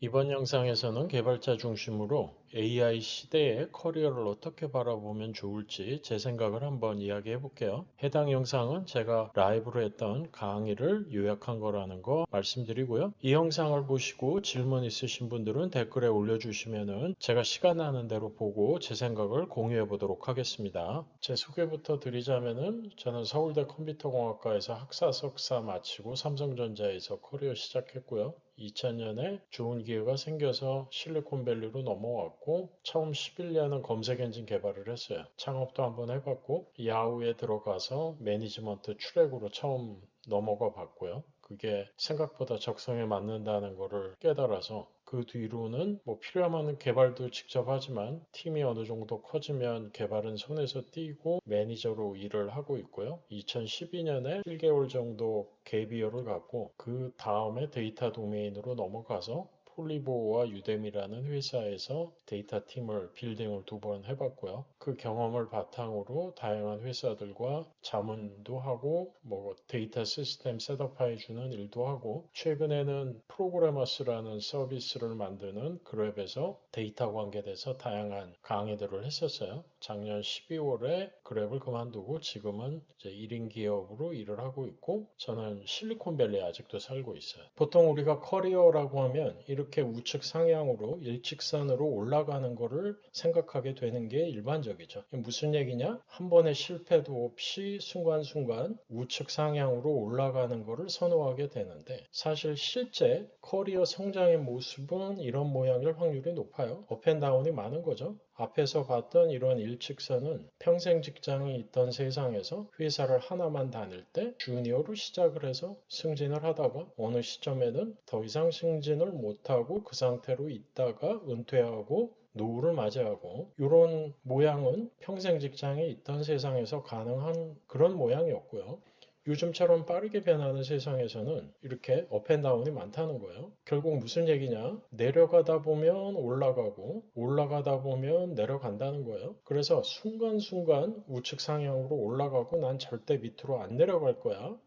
이번 영상에서는 개발자 중심으로 AI 시대의 커리어를 어떻게 바라보면 좋을지 제 생각을 한번 이야기해 볼게요. 해당 영상은 제가 라이브로 했던 강의를 요약한 거라는 거 말씀드리고요. 이 영상을 보시고 질문 있으신 분들은 댓글에 올려주시면은 제가 시간 나는 대로 보고 제 생각을 공유해 보도록 하겠습니다. 제 소개부터 드리자면은 저는 서울대 컴퓨터공학과에서 학사 석사 마치고 삼성전자에서 커리어 시작했고요. 2000년에 좋은 기회가 생겨서 실리콘밸리로 넘어왔고 처음 11년은 검색 엔진 개발을 했어요. 창업도 한번 해봤고 야후에 들어가서 매니지먼트 트랙으로 처음 넘어가 봤고요. 그게 생각보다 적성에 맞는다는 것을 깨달아서 그 뒤로는 뭐 필요하면 개발도 직접 하지만 팀이 어느 정도 커지면 개발은 손에서 띄고 매니저로 일을 하고 있고요. 2012년에 7개월 정도 갭이어를 갖고 그 다음에 데이터 도메인으로 넘어가서 폴리보와 유뎀이라는 회사에서 데이터 팀을 빌딩을 2번 해봤고요. 그 경험을 바탕으로 다양한 회사들과 자문도 하고 뭐 데이터 시스템 셋업해주는 일도 하고 최근에는 프로그래머스라는 서비스를 만드는 그랩에서 데이터 관계돼서 다양한 강의들을 했었어요. 작년 12월에 그랩을 그만두고 지금은 이제 1인 기업으로 일을 하고 있고 저는 실리콘밸리에 아직도 살고 있어요. 보통 우리가 커리어라고 하면 이렇게 우측 상향으로 일직선으로 올라가는 거를 생각하게 되는 게 일반적이죠. 무슨 얘기냐? 한 번의 실패도 없이 순간순간 우측 상향으로 올라가는 거를 선호하게 되는데 사실 실제 커리어 성장의 모습은 이런 모양일 확률이 높아요. 업앤다운이 많은 거죠. 앞에서 봤던 이런 일직선은 평생 직장이 있던 세상에서 회사를 하나만 다닐 때 주니어로 시작을 해서 승진을 하다가 어느 시점에는 더 이상 승진을 못하고 그 상태로 있다가 은퇴하고 노후를 맞이하고 이런 모양은 평생 직장에 있던 세상에서 가능한 그런 모양이었고요. 요즘처럼 빠르게 변하는 세상에서는 이렇게 업앤다운이 많다는 거예요. 결국 무슨 얘기냐? 내려가다 보면 올라가고 올라가다 보면 내려간다는 거예요. 그래서 순간순간 우측 상향으로 올라가고 난 절대 밑으로 안 내려갈 거야.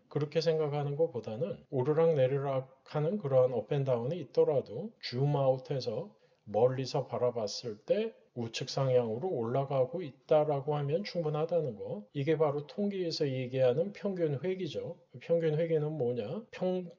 그렇게 생각하는 것보다는 오르락 내리락 하는 그러한 업앤다운이 있더라도 줌아웃해서 멀리서 바라봤을 때 우측 상향으로 올라가고 있다라고 하면 충분하다는 거. 이게 바로 통계에서 얘기하는 평균 회귀죠. 평균 회귀는 뭐냐?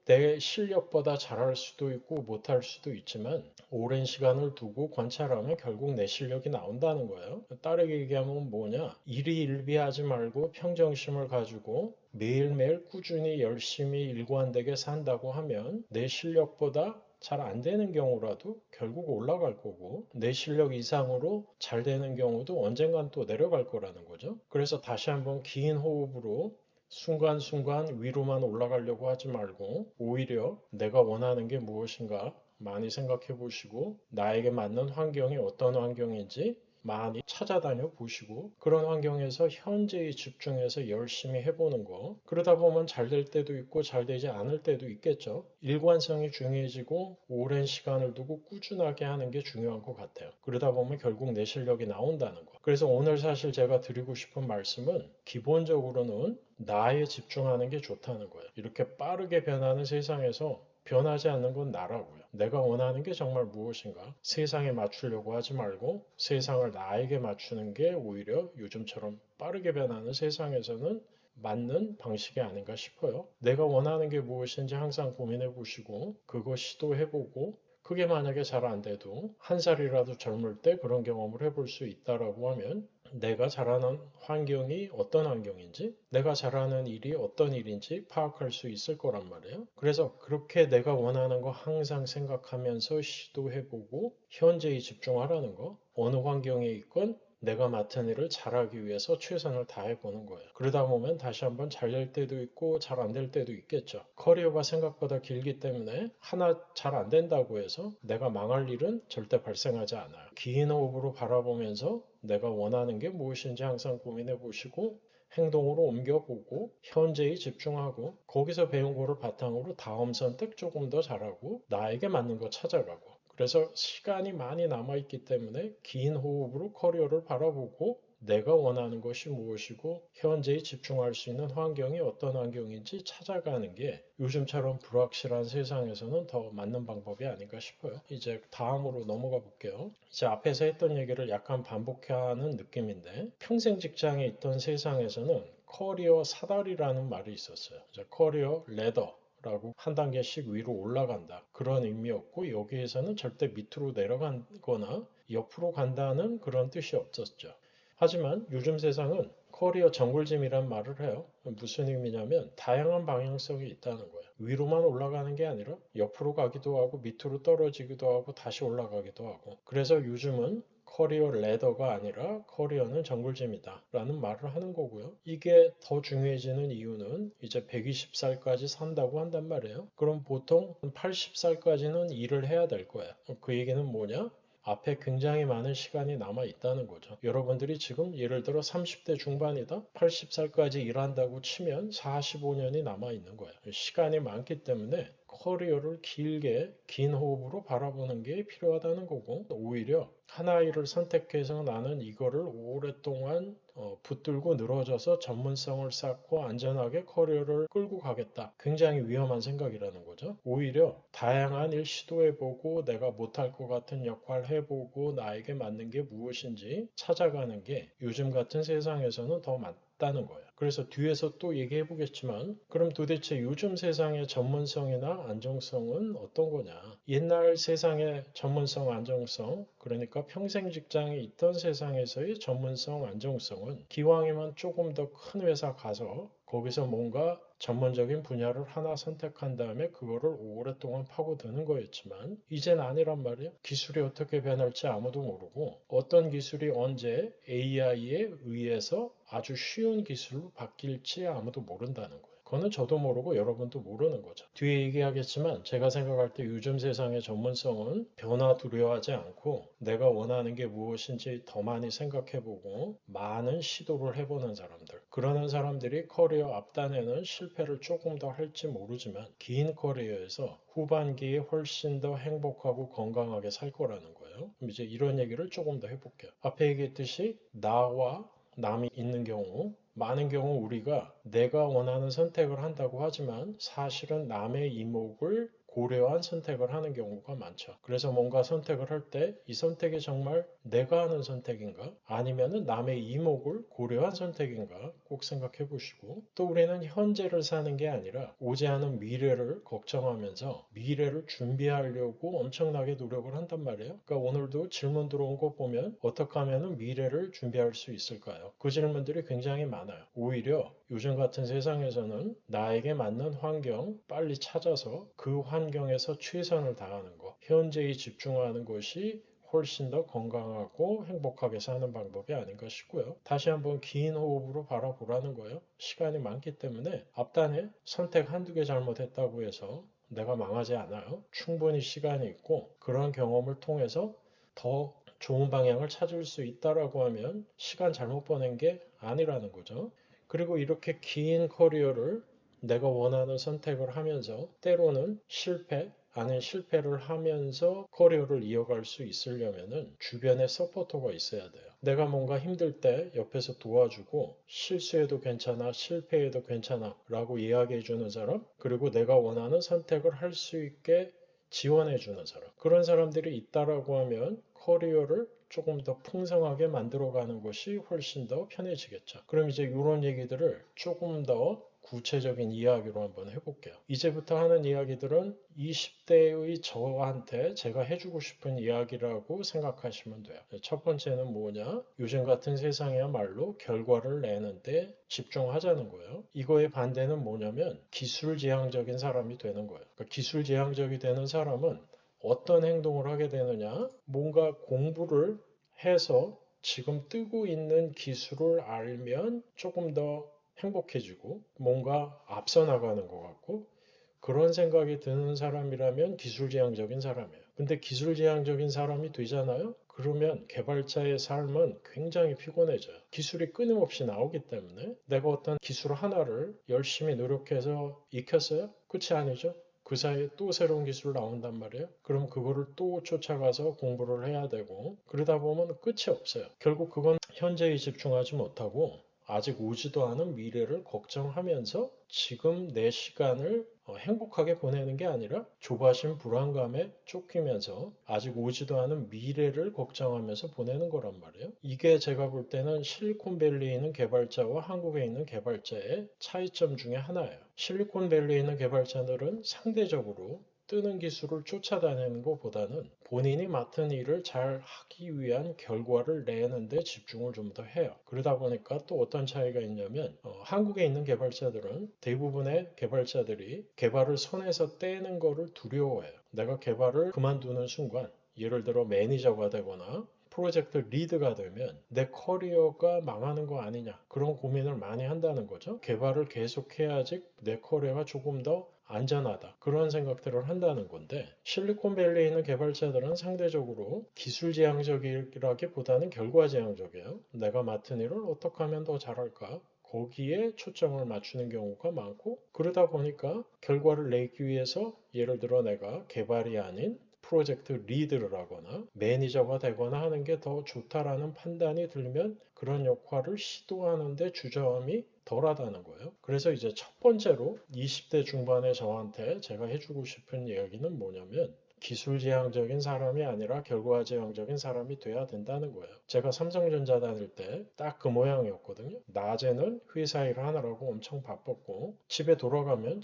내 실력보다 잘할 수도 있고 못할 수도 있지만 오랜 시간을 두고 관찰하면 결국 내 실력이 나온다는 거예요. 다르게 얘기하면 뭐냐? 일희일비하지 말고 평정심을 가지고 매일매일 꾸준히 열심히 일관되게 산다고 하면 내 실력보다 잘 안 되는 경우라도 결국 올라갈 거고 내 실력 이상으로 잘 되는 경우도 언젠간 또 내려갈 거라는 거죠. 그래서 다시 한번 긴 호흡으로 순간순간 위로만 올라가려고 하지 말고 오히려 내가 원하는 게 무엇인가 많이 생각해 보시고 나에게 맞는 환경이 어떤 환경인지 많이 찾아다녀 보시고 그런 환경에서 현재에 집중해서 열심히 해보는 거. 그러다 보면 잘 될 때도 있고 잘 되지 않을 때도 있겠죠. 일관성이 중요해지고 오랜 시간을 두고 꾸준하게 하는 게 중요한 것 같아요. 그러다 보면 결국 내 실력이 나온다는 거. 그래서 오늘 사실 제가 드리고 싶은 말씀은 기본적으로는 나에 집중하는 게 좋다는 거예요. 이렇게 빠르게 변하는 세상에서 변하지 않는 건 나라고요. 내가 원하는 게 정말 무엇인가? 세상에 맞추려고 하지 말고 세상을 나에게 맞추는 게 오히려 요즘처럼 빠르게 변하는 세상에서는 맞는 방식이 아닌가 싶어요. 내가 원하는 게 무엇인지 항상 고민해 보시고 그거 시도해 보고 그게 만약에 잘 안 돼도 한 살이라도 젊을 때 그런 경험을 해볼 수 있다라고 하면 내가 잘하는 환경이 어떤 환경인지, 내가 잘하는 일이 어떤 일인지 파악할 수 있을 거란 말이에요. 그래서 그렇게 내가 원하는 거 항상 생각하면서 시도해보고 현재에 집중하라는 거, 어느 환경에 있건 내가 맡은 일을 잘하기 위해서 최선을 다해보는 거예요. 그러다 보면 다시 한번 잘 될 때도 있고 잘 안 될 때도 있겠죠. 커리어가 생각보다 길기 때문에 하나 잘 안 된다고 해서 내가 망할 일은 절대 발생하지 않아요. 긴 호흡으로 바라보면서 내가 원하는 게 무엇인지 항상 고민해 보시고 행동으로 옮겨보고 현재에 집중하고 거기서 배운 거를 바탕으로 다음 선택 조금 더 잘하고 나에게 맞는 거 찾아가고 그래서 시간이 많이 남아있기 때문에 긴 호흡으로 커리어를 바라보고 내가 원하는 것이 무엇이고 현재에 집중할 수 있는 환경이 어떤 환경인지 찾아가는 게 요즘처럼 불확실한 세상에서는 더 맞는 방법이 아닌가 싶어요. 이제 다음으로 넘어가 볼게요. 이제 앞에서 했던 얘기를 약간 반복하는 느낌인데 평생 직장에 있던 세상에서는 커리어 사다리라는 말이 있었어요. 커리어 레더 라고 한 단계씩 위로 올라간다. 그런 의미였고 여기에서는 절대 밑으로 내려가거나 옆으로 간다는 그런 뜻이 없었죠. 하지만 요즘 세상은 커리어 정글짐이란 말을 해요. 무슨 의미냐면 다양한 방향성이 있다는 거예요. 위로만 올라가는 게 아니라 옆으로 가기도 하고 밑으로 떨어지기도 하고 다시 올라가기도 하고. 그래서 요즘은 커리어 레더가 아니라 커리어는 정글짐이다 라는 말을 하는 거고요. 이게 더 중요해지는 이유는 이제 120살까지 산다고 한단 말이에요. 그럼 보통 80살까지는 일을 해야 될 거예요. 그 얘기는 뭐냐? 앞에 굉장히 많은 시간이 남아 있다는 거죠. 여러분들이 지금 예를 들어 30대 중반이다. 80살까지 일한다고 치면 45년이 남아 있는 거예요. 시간이 많기 때문에 커리어를 길게 긴 호흡으로 바라보는 게 필요하다는 거고 오히려 하나의 일을 선택해서 나는 이거를 오랫동안 붙들고 늘어져서 전문성을 쌓고 안전하게 커리어를 끌고 가겠다. 굉장히 위험한 생각이라는 거죠. 오히려 다양한 일 시도해보고 내가 못할 것 같은 역할 해보고 나에게 맞는 게 무엇인지 찾아가는 게 요즘 같은 세상에서는 더 맞다는 거예요. 그래서 뒤에서 또 얘기해 보겠지만 그럼 도대체 요즘 세상의 전문성이나 안정성은 어떤 거냐? 옛날 세상의 전문성, 안정성, 그러니까 평생 직장에 있던 세상에서의 전문성, 안정성은 기왕이면 조금 더 큰 회사 가서 거기서 뭔가 전문적인 분야를 하나 선택한 다음에 그거를 오랫동안 파고드는 거였지만 이젠 아니란 말이에요. 기술이 어떻게 변할지 아무도 모르고 어떤 기술이 언제 AI에 의해서 아주 쉬운 기술로 바뀔지 아무도 모른다는 거예요. 그거는 저도 모르고 여러분도 모르는 거죠. 뒤에 얘기하겠지만 제가 생각할 때 요즘 세상의 전문성은 변화 두려워하지 않고 내가 원하는 게 무엇인지 더 많이 생각해보고 많은 시도를 해보는 사람들. 그러는 사람들이 커리어 앞단에는 실패를 조금 더 할지 모르지만 긴 커리어에서 후반기에 훨씬 더 행복하고 건강하게 살 거라는 거예요. 그럼 이제 이런 얘기를 조금 더 해볼게요. 앞에 얘기했듯이 나와 남이 있는 경우 많은 경우 우리가 내가 원하는 선택을 한다고 하지만 사실은 남의 이목을 고려한 선택을 하는 경우가 많죠. 그래서 뭔가 선택을 할 때 이 선택이 정말 내가 하는 선택인가? 아니면은 남의 이목을 고려한 선택인가? 꼭 생각해 보시고 또 우리는 현재를 사는 게 아니라 오지 않은 미래를 걱정하면서 미래를 준비하려고 엄청나게 노력을 한단 말이에요. 그러니까 오늘도 질문 들어온 거 보면 어떻게 하면 미래를 준비할 수 있을까요? 그 질문들이 굉장히 많아요. 오히려 요즘 같은 세상에서는 나에게 맞는 환경 빨리 찾아서 그 환경에서 최선을 다하는 것, 현재에 집중하는 것이 훨씬 더 건강하고 행복하게 사는 방법이 아닌가 싶고요. 다시 한번 긴 호흡으로 바라보라는 거예요. 시간이 많기 때문에 앞단에 선택 한두 개 잘못했다고 해서 내가 망하지 않아요. 충분히 시간이 있고 그런 경험을 통해서 더 좋은 방향을 찾을 수 있다라고 하면 시간 잘못 보낸 게 아니라는 거죠. 그리고 이렇게 긴 커리어를 내가 원하는 선택을 하면서 때로는 실패, 아닌 실패를 하면서 커리어를 이어갈 수 있으려면은 주변에 서포터가 있어야 돼요. 내가 뭔가 힘들 때 옆에서 도와주고 실수해도 괜찮아, 실패해도 괜찮아 라고 이야기해 주는 사람, 그리고 내가 원하는 선택을 할 수 있게 지원해 주는 사람. 그런 사람들이 있다라고 하면 커리어를 조금 더 풍성하게 만들어가는 것이 훨씬 더 편해지겠죠. 그럼 이제 이런 얘기들을 조금 더 구체적인 이야기로 한번 해볼게요. 이제부터 하는 이야기들은 20대의 저한테 제가 해주고 싶은 이야기라고 생각하시면 돼요. 첫 번째는 뭐냐? 요즘 같은 세상이야말로 결과를 내는데 집중하자는 거예요. 이거의 반대는 뭐냐면 기술지향적인 사람이 되는 거예요. 그러니까 기술지향적이 되는 사람은 어떤 행동을 하게 되느냐? 뭔가 공부를 해서 지금 뜨고 있는 기술을 알면 조금 더 행복해지고 뭔가 앞서 나가는 것 같고 그런 생각이 드는 사람이라면 기술지향적인 사람이에요. 근데 기술지향적인 사람이 되잖아요? 그러면 개발자의 삶은 굉장히 피곤해져요. 기술이 끊임없이 나오기 때문에 내가 어떤 기술 하나를 열심히 노력해서 익혔어요? 끝이 아니죠. 그 사이에 또 새로운 기술 나온단 말이에요. 그럼 그거를 또 쫓아가서 공부를 해야 되고 그러다 보면 끝이 없어요. 결국 그건 현재에 집중하지 못하고 아직 오지도 않은 미래를 걱정하면서 지금 내 시간을 행복하게 보내는 게 아니라 조바심 불안감에 쫓기면서 아직 오지도 않은 미래를 걱정하면서 보내는 거란 말이에요. 이게 제가 볼 때는 실리콘밸리에 있는 개발자와 한국에 있는 개발자의 차이점 중에 하나예요. 실리콘밸리에 있는 개발자들은 상대적으로 뜨는 기술을 쫓아다니는 것보다는 본인이 맡은 일을 잘 하기 위한 결과를 내는 데 집중을 좀 더 해요. 그러다 보니까 또 어떤 차이가 있냐면 한국에 있는 개발자들은 대부분의 개발자들이 개발을 손에서 떼는 거를 두려워해요. 내가 개발을 그만두는 순간 예를 들어 매니저가 되거나 프로젝트 리드가 되면 내 커리어가 망하는 거 아니냐 그런 고민을 많이 한다는 거죠. 개발을 계속해야지 내 커리어가 조금 더 안전하다 그런 생각들을 한다는 건데 실리콘밸리에 있는 개발자들은 상대적으로 기술지향적이라기보다는 결과지향적이에요. 내가 맡은 일을 어떻게 하면 더 잘할까 거기에 초점을 맞추는 경우가 많고 그러다 보니까 결과를 내기 위해서 예를 들어 내가 개발이 아닌 프로젝트 리드를 하거나 매니저가 되거나 하는 게 더 좋다라는 판단이 들면 그런 역할을 시도하는데 주저함이 덜하다는 거예요. 그래서 이제 첫 번째로 20대 중반의 저한테 제가 해주고 싶은 이야기는 뭐냐면 기술지향적인 사람이 아니라 결과지향적인 사람이 돼야 된다는 거예요. 제가 삼성전자 다닐 때 딱 그 모양이었거든요. 낮에는 회사 일을 하느라고 엄청 바빴고 집에 돌아가면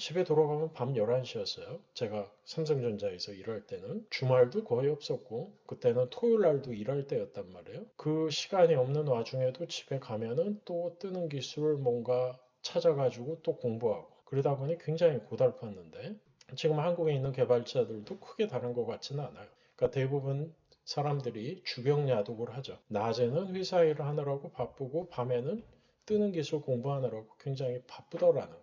밤 11시였어요. 제가 삼성전자에서 일할 때는 주말도 거의 없었고 그때는 토요일 날도 일할 때였단 말이에요. 그 시간이 없는 와중에도 집에 가면은 또 뜨는 기술 뭔가 찾아가지고 또 공부하고 그러다 보니 굉장히 고달팠는데 지금 한국에 있는 개발자들도 크게 다른 것 같지는 않아요. 그러니까 대부분 사람들이 주경야독을 하죠. 낮에는 회사 일을 하느라고 바쁘고 밤에는 뜨는 기술 공부하느라고 굉장히 바쁘더라는 거예요.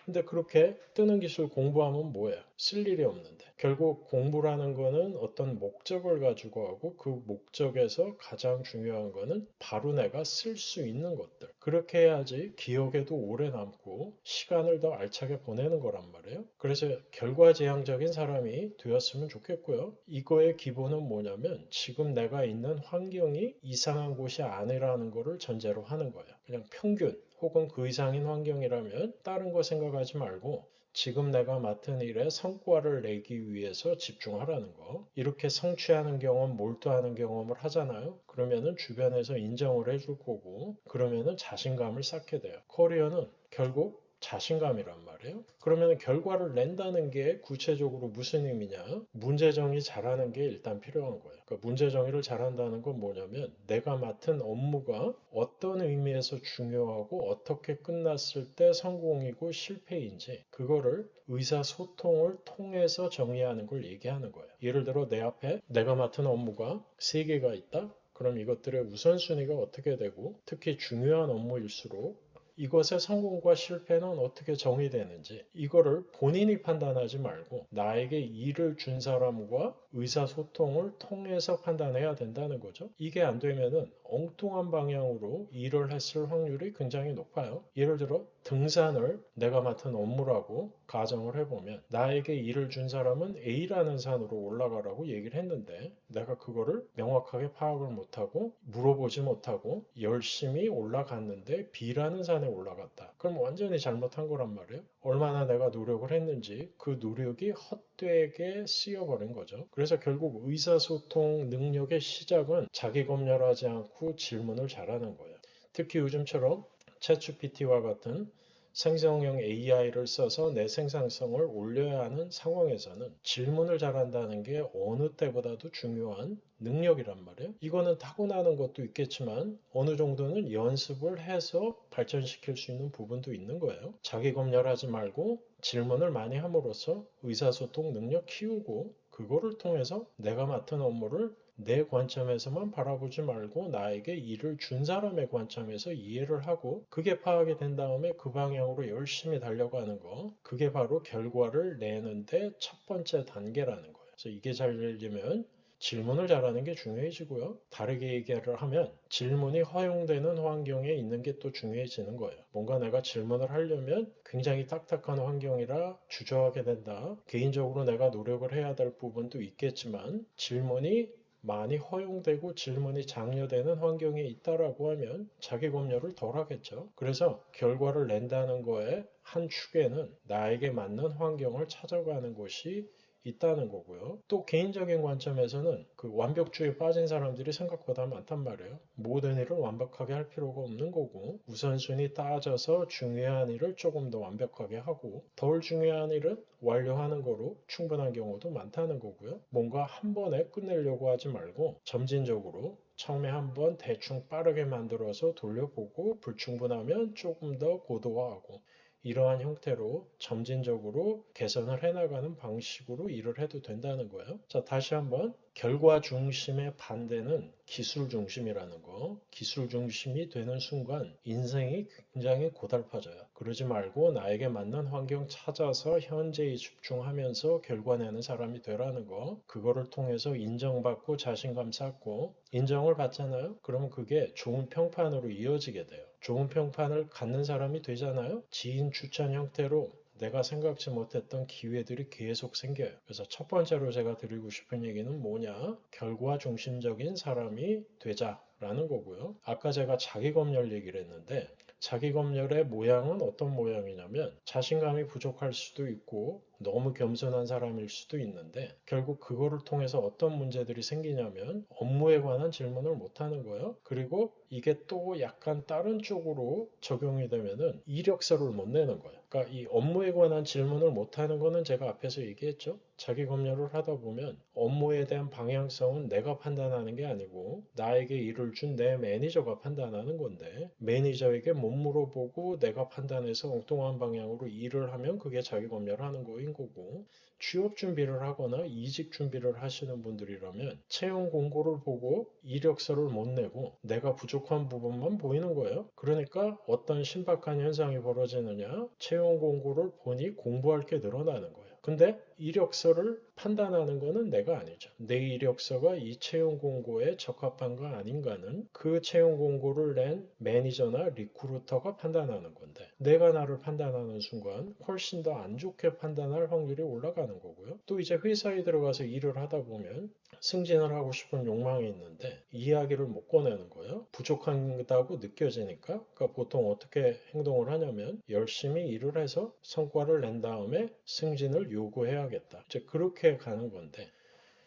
근데 그렇게 뜨는 기술 공부하면 뭐예요? 쓸 일이 없는데. 결국 공부라는 거는 어떤 목적을 가지고 하고 그 목적에서 가장 중요한 거는 바로 내가 쓸 수 있는 것들. 그렇게 해야지 기억에도 오래 남고 시간을 더 알차게 보내는 거란 말이에요. 그래서 결과지향적인 사람이 되었으면 좋겠고요. 이거의 기본은 뭐냐면 지금 내가 있는 환경이 이상한 곳이 아니라는 거를 전제로 하는 거예요. 그냥 평균. 혹은 그 이상인 환경이라면 다른 거 생각하지 말고 지금 내가 맡은 일에 성과를 내기 위해서 집중하라는 거. 이렇게 성취하는 경험, 몰두하는 경험을 하잖아요. 그러면은 주변에서 인정을 해줄 거고, 그러면은 자신감을 쌓게 돼요. 커리어는 결국 자신감이란 말이에요. 그러면 결과를 낸다는 게 구체적으로 무슨 의미냐? 문제 정의 잘하는 게 일단 필요한 거예요. 그러니까 문제 정의를 잘한다는 건 뭐냐면 내가 맡은 업무가 어떤 의미에서 중요하고 어떻게 끝났을 때 성공이고 실패인지 그거를 의사소통을 통해서 정의하는 걸 얘기하는 거예요. 예를 들어 내 앞에 내가 맡은 업무가 3개가 있다. 그럼 이것들의 우선순위가 어떻게 되고 특히 중요한 업무일수록 이것의 성공과 실패는 어떻게 정의되는지 이거를 본인이 판단하지 말고 나에게 일을 준 사람과 의사소통을 통해서 판단해야 된다는 거죠. 이게 안 되면은 엉뚱한 방향으로 일을 했을 확률이 굉장히 높아요. 예를 들어 등산을 내가 맡은 업무라고 가정을 해보면 나에게 일을 준 사람은 A라는 산으로 올라가라고 얘기를 했는데 내가 그거를 명확하게 파악을 못하고 물어보지 못하고 열심히 올라갔는데 B라는 산에 올라갔다. 그럼 완전히 잘못한 거란 말이에요. 얼마나 내가 노력을 했는지 그 노력이 헛되게 쓰여버린 거죠. 그래서 결국 의사소통 능력의 시작은 자기 검열하지 않고 질문을 잘하는 거예요. 특히 요즘처럼 챗GPT와 같은 생성형 AI를 써서 내 생산성을 올려야 하는 상황에서는 질문을 잘한다는 게 어느 때보다도 중요한 능력이란 말이에요. 이거는 타고나는 것도 있겠지만 어느 정도는 연습을 해서 발전시킬 수 있는 부분도 있는 거예요. 자기 검열하지 말고 질문을 많이 함으로써 의사소통 능력 키우고 그거를 통해서 내가 맡은 업무를 내 관점에서만 바라보지 말고 나에게 일을 준 사람의 관점에서 이해를 하고 그게 파악이 된 다음에 그 방향으로 열심히 달려가는 거 그게 바로 결과를 내는데 첫 번째 단계라는 거예요. 그래서 이게 잘 되려면 질문을 잘하는 게 중요해지고요. 다르게 얘기를 하면 질문이 허용되는 환경에 있는 게 또 중요해지는 거예요. 뭔가 내가 질문을 하려면 굉장히 딱딱한 환경이라 주저하게 된다. 개인적으로 내가 노력을 해야 될 부분도 있겠지만 질문이 많이 허용되고 질문이 장려되는 환경에 있다라고 하면 자기 검열을 덜 하겠죠. 그래서 결과를 낸다는 거에 한 축에는 나에게 맞는 환경을 찾아가는 것이 있다는 거고요. 또 개인적인 관점에서는 그 완벽주의에 빠진 사람들이 생각보다 많단 말이에요. 모든 일을 완벽하게 할 필요가 없는 거고 우선순위 따져서 중요한 일을 조금 더 완벽하게 하고 덜 중요한 일은 완료하는 거로 충분한 경우도 많다는 거고요. 뭔가 한 번에 끝내려고 하지 말고 점진적으로 처음에 한번 대충 빠르게 만들어서 돌려보고 불충분하면 조금 더 고도화하고 이러한 형태로 점진적으로 개선을 해나가는 방식으로 일을 해도 된다는 거예요. 자, 다시 한번 결과 중심의 반대는 기술 중심이라는 거. 기술 중심이 되는 순간 인생이 굉장히 고달파져요. 그러지 말고 나에게 맞는 환경 찾아서 현재에 집중하면서 결과 내는 사람이 되라는 거. 그거를 통해서 인정받고 자신감 쌓고 인정을 받잖아요. 그러면 그게 좋은 평판으로 이어지게 돼요. 좋은 평판을 갖는 사람이 되잖아요. 지인 추천 형태로 내가 생각지 못했던 기회들이 계속 생겨요. 그래서 첫 번째로 제가 드리고 싶은 얘기는 뭐냐? 결과 중심적인 사람이 되자라는 거고요. 아까 제가 자기 검열 얘기를 했는데 자기 검열의 모양은 어떤 모양이냐면 자신감이 부족할 수도 있고 너무 겸손한 사람일 수도 있는데 결국 그거를 통해서 어떤 문제들이 생기냐면 업무에 관한 질문을 못하는 거예요. 그리고 이게 또 약간 다른 쪽으로 적용이 되면은 이력서를 못 내는 거예요. 그러니까 이 업무에 관한 질문을 못하는 거는 제가 앞에서 얘기했죠. 자기 검열을 하다 보면 업무에 대한 방향성은 내가 판단하는 게 아니고 나에게 일을 준 내 매니저가 판단하는 건데 매니저에게 못 물어보고 내가 판단해서 엉뚱한 방향으로 일을 하면 그게 자기 검열하는 거인 거고 취업 준비를 하거나 이직 준비를 하시는 분들이라면 채용 공고를 보고 이력서를 못 내고 내가 부족한 부분만 보이는 거예요. 그러니까 어떤 신박한 현상이 벌어지느냐? 채용 공고를 보니 공부할 게 늘어나는 거예요. 근데 이력서를 판단하는 거는 내가 아니죠. 내 이력서가 이 채용 공고에 적합한가 아닌가는 그 채용 공고를 낸 매니저나 리크루터가 판단하는 건데 내가 나를 판단하는 순간 훨씬 더 안 좋게 판단할 확률이 올라가는 거고요. 또 이제 회사에 들어가서 일을 하다 보면 승진을 하고 싶은 욕망이 있는데 이야기를 못 꺼내는 거예요. 부족하다고 느껴지니까. 그러니까 보통 어떻게 행동을 하냐면 열심히 일을 해서 성과를 낸 다음에 승진을 요구해야겠다. 이제 그렇게 가는 건데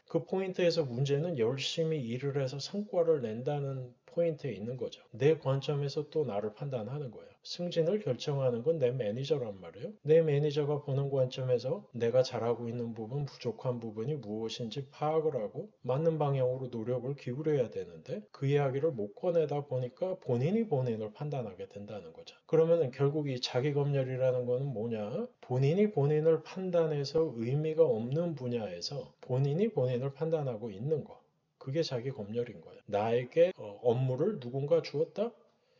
그 포인트에서 문제는 열심히 일을 해서 성과를 낸다는 포인트에 있는 거죠. 내 관점에서 또 나를 판단하는 거예요. 승진을 결정하는 건 내 매니저란 말이에요. 내 매니저가 보는 관점에서 내가 잘하고 있는 부분, 부족한 부분이 무엇인지 파악을 하고 맞는 방향으로 노력을 기울여야 되는데 그 이야기를 못 꺼내다 보니까 본인이 본인을 판단하게 된다는 거죠. 그러면 결국 이 자기 검열이라는 거는 뭐냐? 본인이 본인을 판단해서 의미가 없는 분야에서 본인이 본인을 판단하고 있는 거. 그게 자기 검열인 거예요. 나에게 업무를 누군가 주었다?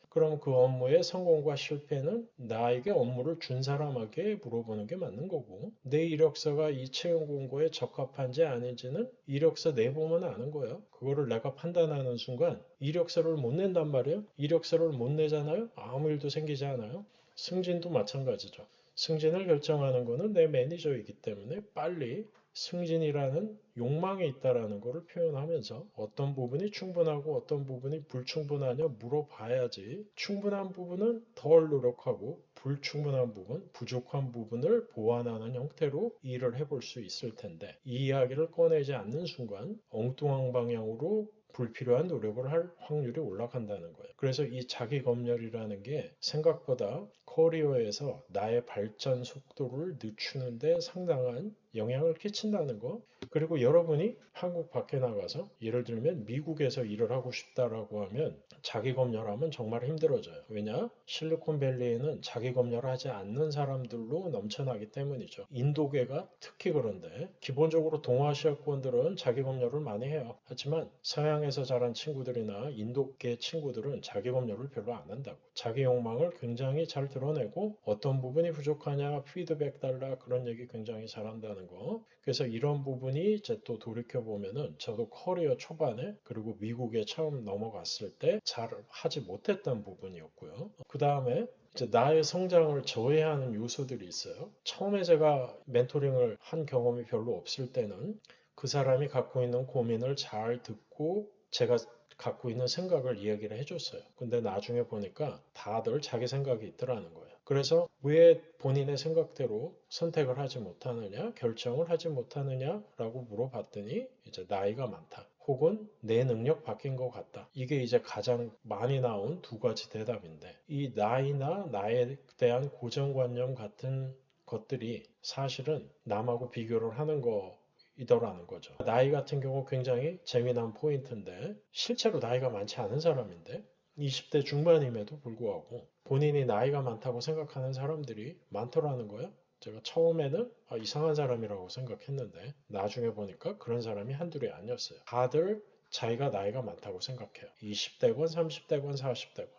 그럼 그 업무의 성공과 실패는 나에게 업무를 준 사람에게 물어보는 게 맞는 거고 내 이력서가 이 채용 공고에 적합한지 아닌지는 이력서 내보면 아는 거예요. 그거를 내가 판단하는 순간 이력서를 못 낸단 말이에요. 이력서를 못 내잖아요. 아무 일도 생기지 않아요. 승진도 마찬가지죠. 승진을 결정하는 거는 내 매니저이기 때문에 빨리 승진이라는 욕망이 있다라는 것을 표현하면서 어떤 부분이 충분하고 어떤 부분이 불충분하냐 물어봐야지 충분한 부분은 덜 노력하고 불충분한 부분, 부족한 부분을 보완하는 형태로 일을 해볼 수 있을 텐데 이 이야기를 꺼내지 않는 순간 엉뚱한 방향으로 불필요한 노력을 할 확률이 올라간다는 거예요. 그래서 이 자기 검열이라는 게 생각보다 커리어에서 나의 발전 속도를 늦추는데 상당한 영향을 끼친다는 거. 그리고 여러분이 한국 밖에 나가서 예를 들면 미국에서 일을 하고 싶다라고 하면 자기 검열하면 정말 힘들어져요. 왜냐? 실리콘밸리에는 자기 검열하지 않는 사람들로 넘쳐나기 때문이죠. 인도계가 특히 그런데 기본적으로 동아시아권들은 자기 검열을 많이 해요. 하지만 서양 서양에서 자란 친구들이나 인도계 친구들은 자기 검열을 별로 안 한다고. 자기 욕망을 굉장히 잘 드러내고 어떤 부분이 부족하냐 피드백 달라 그런 얘기 굉장히 잘한다는 거. 그래서 이런 부분이 이제 또 돌이켜보면은 저도 커리어 초반에 그리고 미국에 처음 넘어갔을 때 잘 하지 못했던 부분이었고요. 그 다음에 이제 나의 성장을 저해하는 요소들이 있어요. 처음에 제가 멘토링을 한 경험이 별로 없을 때는 그 사람이 갖고 있는 고민을 잘 듣고 제가 갖고 있는 생각을 이야기를 해줬어요. 근데 나중에 보니까 다들 자기 생각이 있더라는 거예요. 그래서 왜 본인의 생각대로 선택을 하지 못하느냐, 결정을 하지 못하느냐라고 물어봤더니 이제 나이가 많다. 혹은 내 능력 바뀐 것 같다. 이게 이제 가장 많이 나온 두 가지 대답인데 이 나이나 나에 대한 고정관념 같은 것들이 사실은 남하고 비교를 하는 거 이더라는 거죠. 나이 같은 경우 굉장히 재미난 포인트인데 실제로 나이가 많지 않은 사람인데 20대 중반임에도 불구하고 본인이 나이가 많다고 생각하는 사람들이 많더라는 거예요. 제가 처음에는 이상한 사람이라고 생각했는데 나중에 보니까 그런 사람이 한둘이 아니었어요. 다들 자기가 나이가 많다고 생각해요. 20대건 30대건 40대건.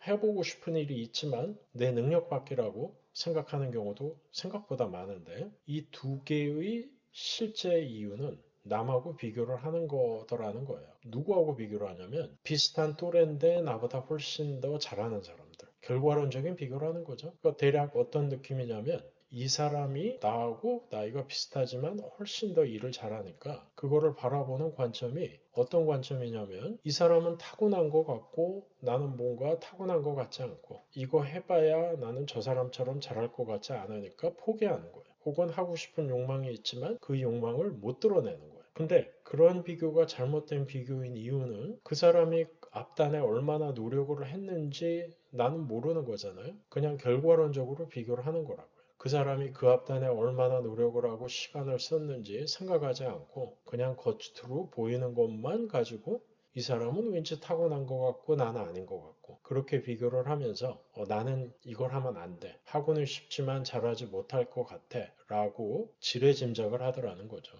해보고 싶은 일이 있지만 내 능력 밖이라고 생각하는 경우도 생각보다 많은데 이 두 개의 실제 이유는 남하고 비교를 하는 거더라는 거예요. 누구하고 비교를 하냐면 비슷한 또래인데 나보다 훨씬 더 잘하는 사람들. 결과론적인 비교를 하는 거죠. 그러니까 대략 어떤 느낌이냐면 이 사람이 나하고 나이가 비슷하지만 훨씬 더 일을 잘하니까 그거를 바라보는 관점이 어떤 관점이냐면 이 사람은 타고난 것 같고 나는 뭔가 타고난 것 같지 않고 이거 해봐야 나는 저 사람처럼 잘할 것 같지 않으니까 포기하는 거예요. 혹은 하고 싶은 욕망이 있지만 그 욕망을 못 드러내는 거예요. 근데 그런 비교가 잘못된 비교인 이유는 그 사람이 앞단에 얼마나 노력을 했는지 나는 모르는 거잖아요. 그냥 결과론적으로 비교를 하는 거라고요. 그 사람이 그 앞단에 얼마나 노력을 하고 시간을 썼는지 생각하지 않고 그냥 겉으로 보이는 것만 가지고 이 사람은 왠지 타고난 것 같고 나는 아닌 것 같고 그렇게 비교를 하면서 나는 이걸 하면 안 돼. 하고는 싶지만 잘하지 못할 것 같아. 라고 지레짐작을 하더라는 거죠.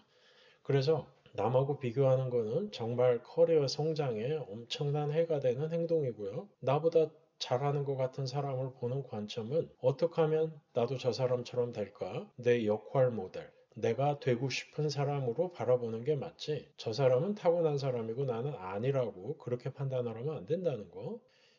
그래서 남하고 비교하는 거는 정말 커리어 성장에 엄청난 해가 되는 행동이고요. 나보다 잘하는 것 같은 사람을 보는 관점은 어떻게 하면 나도 저 사람처럼 될까? 내 역할 모델, 내가 되고 싶은 사람으로 바라보는 게 맞지. 저 사람은 타고난 사람이고 나는 아니라고 그렇게 판단을 하면 안 된다는 거.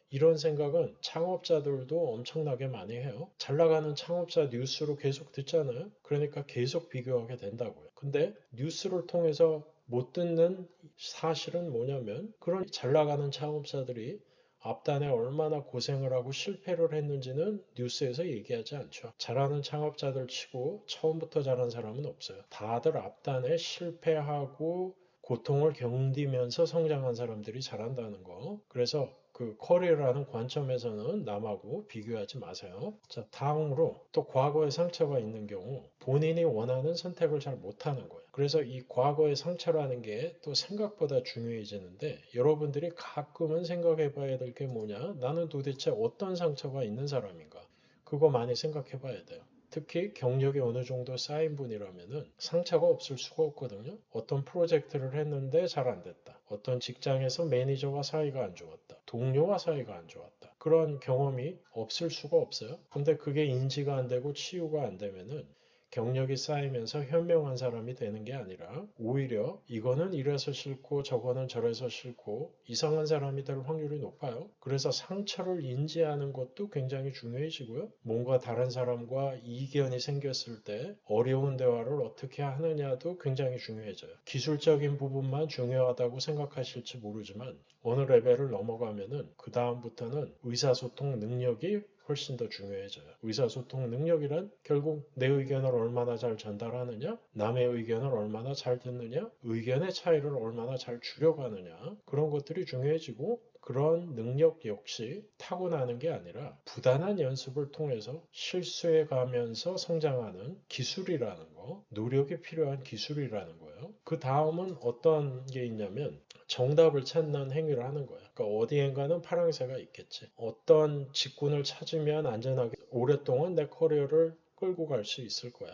이런 생각은 창업자들도 엄청나게 많이 해요. 잘 나가는 창업자 뉴스로 계속 듣잖아요. 그러니까 계속 비교하게 된다고요. 근데 뉴스를 통해서 못 듣는 사실은 뭐냐면 그런 잘 나가는 창업자들이 앞단에 얼마나 고생을 하고 실패를 했는지는 뉴스에서 얘기하지 않죠. 잘하는 창업자들 치고 처음부터 잘한 사람은 없어요. 다들 앞단에 실패하고 고통을 견디면서 성장한 사람들이 잘한다는 거. 그래서 그 커리어라는 관점에서는 남하고 비교하지 마세요. 자, 다음으로 또 과거의 상처가 있는 경우 본인이 원하는 선택을 잘 못하는 거예요. 그래서 이 과거의 상처라는 게 또 생각보다 중요해지는데 여러분들이 가끔은 생각해 봐야 될 게 뭐냐? 나는 도대체 어떤 상처가 있는 사람인가? 그거 많이 생각해 봐야 돼요. 특히 경력이 어느 정도 쌓인 분이라면은 상처가 없을 수가 없거든요. 어떤 프로젝트를 했는데 잘 안 됐다. 어떤 직장에서 매니저와 사이가 안 좋았다. 동료와 사이가 안 좋았다. 그런 경험이 없을 수가 없어요. 근데 그게 인지가 안 되고 치유가 안 되면은 경력이 쌓이면서 현명한 사람이 되는 게 아니라 오히려 이거는 이래서 싫고 저거는 저래서 싫고 이상한 사람이 될 확률이 높아요. 그래서 상처를 인지하는 것도 굉장히 중요해지고요. 뭔가 다른 사람과 이견이 생겼을 때 어려운 대화를 어떻게 하느냐도 굉장히 중요해져요. 기술적인 부분만 중요하다고 생각하실지 모르지만 어느 레벨을 넘어가면은 그 다음부터는 의사소통 능력이 훨씬 더 중요해져요. 의사소통 능력이란 결국 내 의견을 얼마나 잘 전달하느냐, 남의 의견을 얼마나 잘 듣느냐, 의견의 차이를 얼마나 잘 줄여가느냐, 그런 것들이 중요해지고 그런 능력 역시 타고나는 게 아니라 부단한 연습을 통해서 실수해 가면서 성장하는 기술이라는 거, 노력이 필요한 기술이라는 거예요. 그 다음은 어떤 게 있냐면 정답을 찾는 행위를 하는 거예요. 그러니까 어디엔가는 파랑새가 있겠지. 어떤 직군을 찾으면 안전하게 오랫동안 내 커리어를 끌고 갈 수 있을 거야.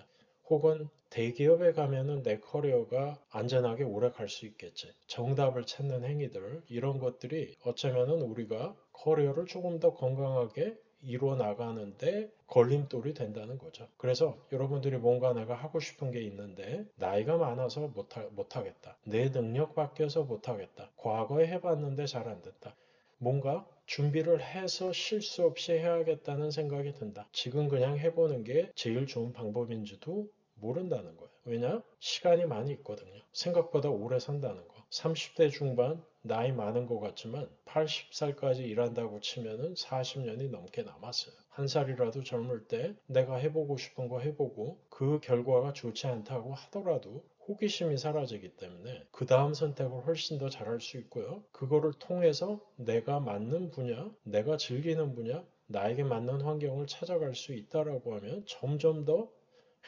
혹은 대기업에 가면은 내 커리어가 안전하게 오래 갈 수 있겠지. 정답을 찾는 행위들, 이런 것들이 어쩌면은 우리가 커리어를 조금 더 건강하게 이루어 나가는데 걸림돌이 된다는 거죠. 그래서 여러분들이 뭔가 내가 하고 싶은 게 있는데 나이가 많아서 못하겠다. 내 능력 바뀌어서 못하겠다. 과거에 해봤는데 잘 안 됐다. 뭔가 준비를 해서 실수 없이 해야겠다는 생각이 든다. 지금 그냥 해보는 게 제일 좋은 방법인지도 모른다는 거예요. 왜냐? 시간이 많이 있거든요. 생각보다 오래 산다는 거. 30대 중반 나이 많은 것 같지만 80살까지 일한다고 치면은 40년이 넘게 남았어요. 한 살이라도 젊을 때 내가 해보고 싶은 거 해보고 그 결과가 좋지 않다고 하더라도 호기심이 사라지기 때문에 그 다음 선택을 훨씬 더 잘할 수 있고요. 그거를 통해서 내가 맞는 분야, 내가 즐기는 분야, 나에게 맞는 환경을 찾아갈 수 있다라고 하면 점점 더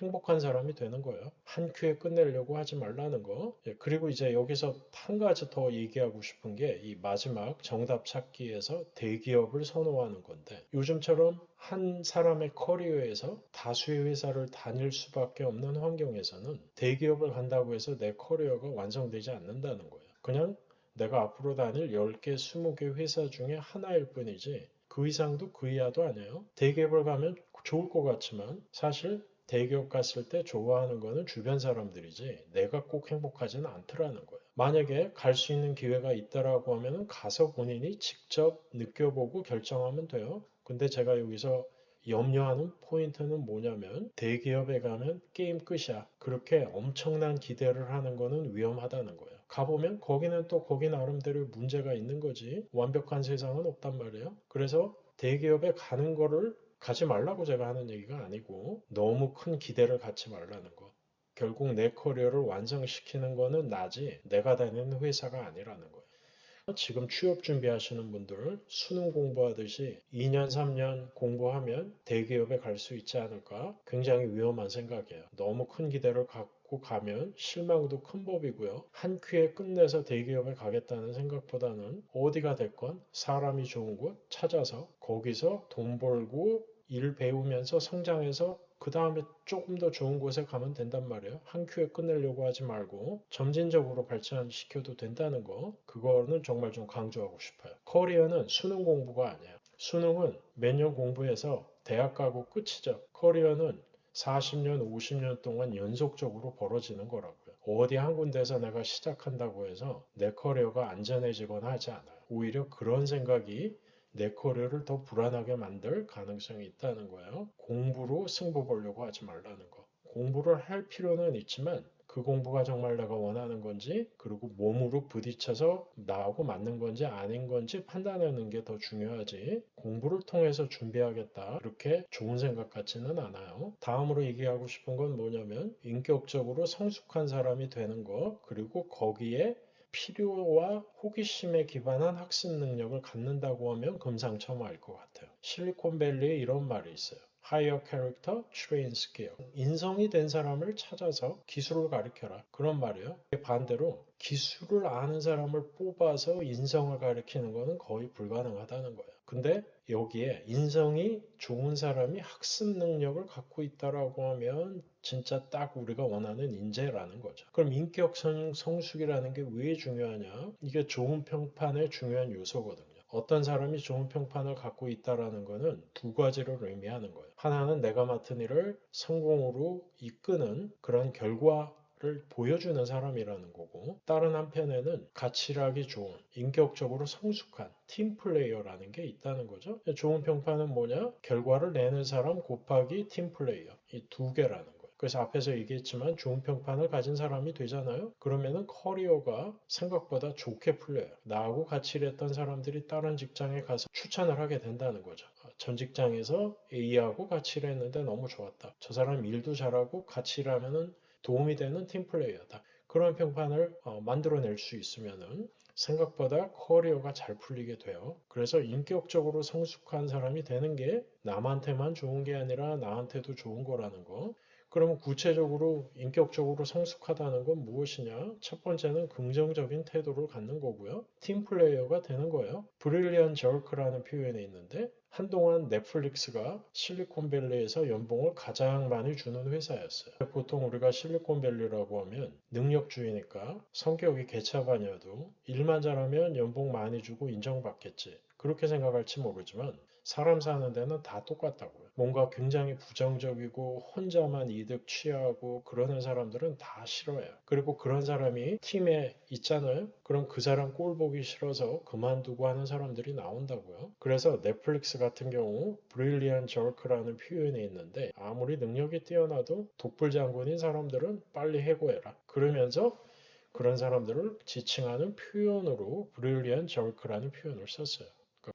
행복한 사람이 되는 거예요. 한 큐에 끝내려고 하지 말라는 거. 예, 그리고 이제 여기서 한 가지 더 얘기하고 싶은 게 이 마지막 정답 찾기에서 대기업을 선호하는 건데 요즘처럼 한 사람의 커리어에서 다수의 회사를 다닐 수밖에 없는 환경에서는 대기업을 간다고 해서 내 커리어가 완성되지 않는다는 거예요. 그냥 내가 앞으로 다닐 10개, 20개 회사 중에 하나일 뿐이지 그 이상도 그 이하도 아니에요. 대기업을 가면 좋을 것 같지만 사실 대기업 갔을 때 좋아하는 거는 주변 사람들이지 내가 꼭 행복하지는 않더라는 거예요. 만약에 갈 수 있는 기회가 있다라고 하면 가서 본인이 직접 느껴보고 결정하면 돼요. 근데 제가 여기서 염려하는 포인트는 뭐냐면 대기업에 가면 게임 끝이야. 그렇게 엄청난 기대를 하는 거는 위험하다는 거예요. 가보면 거기는 또 거기 나름대로 문제가 있는 거지. 완벽한 세상은 없단 말이에요. 그래서 대기업에 가는 거를 가지 말라고 제가 하는 얘기가 아니고 너무 큰 기대를 갖지 말라는 거. 결국 내 커리어를 완성시키는 거는 나지 내가 다니는 회사가 아니라는 거예요. 지금 취업 준비하시는 분들 수능 공부하듯이 2년, 3년 공부하면 대기업에 갈 수 있지 않을까? 굉장히 위험한 생각이에요. 너무 큰 기대를 갖고 가면 실망도 큰 법이고요. 한 큐에 끝내서 대기업에 가겠다는 생각보다는 어디가 됐건 사람이 좋은 곳 찾아서 거기서 돈 벌고 일 배우면서 성장해서 그 다음에 조금 더 좋은 곳에 가면 된단 말이에요. 한 큐에 끝내려고 하지 말고 점진적으로 발전시켜도 된다는 거. 그거는 정말 좀 강조하고 싶어요. 커리어는 수능 공부가 아니에요. 수능은 몇 년 공부해서 대학 가고 끝이죠. 커리어는 40년, 50년 동안 연속적으로 벌어지는 거라고요. 어디 한 군데서 내가 시작한다고 해서 내 커리어가 안전해지거나 하지 않아요. 오히려 그런 생각이 내 커리어를 더 불안하게 만들 가능성이 있다는 거예요. 공부로 승부 보려고 하지 말라는 거. 공부를 할 필요는 있지만 그 공부가 정말 내가 원하는 건지 그리고 몸으로 부딪혀서 나하고 맞는 건지 아닌 건지 판단하는 게 더 중요하지 공부를 통해서 준비하겠다 그렇게 좋은 생각 같지는 않아요. 다음으로 얘기하고 싶은 건 뭐냐면 인격적으로 성숙한 사람이 되는 거 그리고 거기에 필요와 호기심에 기반한 학습 능력을 갖는다고 하면 금상첨화일 것 같아요. 실리콘밸리에 이런 말이 있어요. Hire character, train skill. 인성이 된 사람을 찾아서 기술을 가르쳐라. 그런 말이에요. 반대로 기술을 아는 사람을 뽑아서 인성을 가르치는 것은 거의 불가능하다는 거예요. 근데 여기에 인성이 좋은 사람이 학습 능력을 갖고 있다라고 하면 진짜 딱 우리가 원하는 인재라는 거죠. 그럼 인격 성숙이라는 게 왜 중요하냐? 이게 좋은 평판의 중요한 요소거든요. 어떤 사람이 좋은 평판을 갖고 있다라는 것은 두 가지를 의미하는 거예요. 하나는 내가 맡은 일을 성공으로 이끄는 그런 결과를 보여주는 사람이라는 거고 다른 한편에는 가치락이 좋은 인격적으로 성숙한 팀 플레이어라는 게 있다는 거죠. 좋은 평판은 뭐냐? 결과를 내는 사람 곱하기 팀 플레이어 이 두 개라는 거예요. 그래서 앞에서 얘기했지만 좋은 평판을 가진 사람이 되잖아요. 그러면은 커리어가 생각보다 좋게 풀려요. 나하고 같이 일했던 사람들이 다른 직장에 가서 추천을 하게 된다는 거죠. 전 직장에서 A하고 같이 일했는데 너무 좋았다. 저 사람 일도 잘하고 같이 일하면은 도움이 되는 팀 플레이어다. 그런 평판을 만들어낼 수 있으면은 생각보다 커리어가 잘 풀리게 돼요. 그래서 인격적으로 성숙한 사람이 되는 게 남한테만 좋은 게 아니라 나한테도 좋은 거라는 거. 그러면 구체적으로 인격적으로 성숙하다는 건 무엇이냐? 첫 번째는 긍정적인 태도를 갖는 거고요. 팀 플레이어가 되는 거예요. 브릴리언 저크라는 표현이 있는데 한동안 넷플릭스가 실리콘밸리에서 연봉을 가장 많이 주는 회사였어요. 보통 우리가 실리콘밸리라고 하면 능력주의니까 성격이 개차반이어도 일만 잘하면 연봉 많이 주고 인정받겠지. 그렇게 생각할지 모르지만 사람 사는 데는 다 똑같다고요. 뭔가 굉장히 부정적이고 혼자만 이득 취하고 그러는 사람들은 다 싫어해요. 그리고 그런 사람이 팀에 있잖아요. 그럼 그 사람 꼴 보기 싫어서 그만두고 하는 사람들이 나온다고요. 그래서 넷플릭스 같은 경우 브릴리언 저크라는 표현이 있는데 아무리 능력이 뛰어나도 독불장군인 사람들은 빨리 해고해라. 그러면서 그런 사람들을 지칭하는 표현으로 브릴리언 저크라는 표현을 썼어요.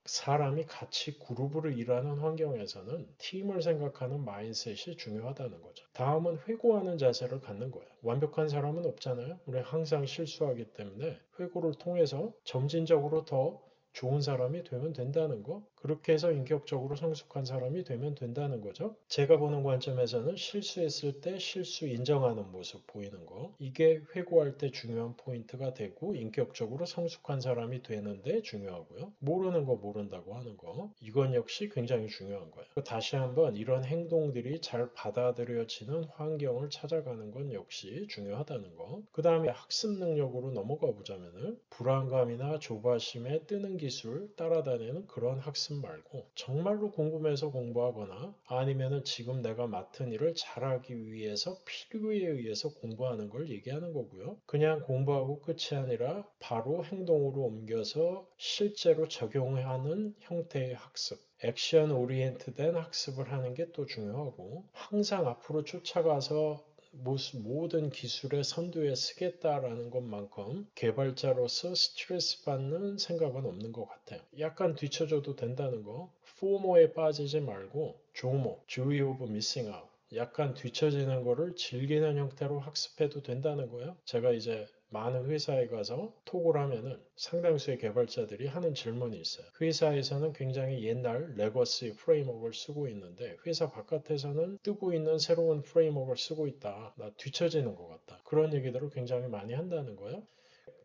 사람이 같이 그룹으로 일하는 환경에서는 팀을 생각하는 마인셋이 중요하다는 거죠. 다음은 회고하는 자세를 갖는 거예요. 완벽한 사람은 없잖아요. 우리 항상 실수하기 때문에 회고를 통해서 점진적으로 더 좋은 사람이 되면 된다는 거. 그렇게 해서 인격적으로 성숙한 사람이 되면 된다는 거죠. 제가 보는 관점에서는 실수했을 때 실수 인정하는 모습 보이는 거. 이게 회고할 때 중요한 포인트가 되고 인격적으로 성숙한 사람이 되는데 중요하고요. 모르는 거 모른다고 하는 거. 이건 역시 굉장히 중요한 거예요. 다시 한번 이런 행동들이 잘 받아들여지는 환경을 찾아가는 건 역시 중요하다는 거. 그 다음에 학습 능력으로 넘어가 보자면은 불안감이나 조바심에 뜨는 기술 따라다니는 그런 학습 말고 정말로 궁금해서 공부하거나 아니면은 지금 내가 맡은 일을 잘하기 위해서 필요에 의해서 공부하는 걸 얘기하는 거고요. 그냥 공부하고 끝이 아니라 바로 행동으로 옮겨서 실제로 적용하는 형태의 학습. 액션 오리엔트된 학습을 하는 게 또 중요하고 항상 앞으로 쫓아가서 모든 기술의 선두에 서겠다라는 것만큼 개발자로서 스트레스 받는 생각은 없는 것 같아요. 약간 뒤쳐져도 된다는 거. 포모에 빠지지 말고 조모, joy of missing out. 약간 뒤처지는 거를 즐기는 형태로 학습해도 된다는 거예요. 제가 이제 많은 회사에 가서 톡을 하면은 상당수의 개발자들이 하는 질문이 있어요. 회사에서는 굉장히 옛날 레거시 프레임워크를 쓰고 있는데 회사 바깥에서는 뜨고 있는 새로운 프레임워크를 쓰고 있다. 나 뒤처지는 것 같다. 그런 얘기들을 굉장히 많이 한다는 거예요.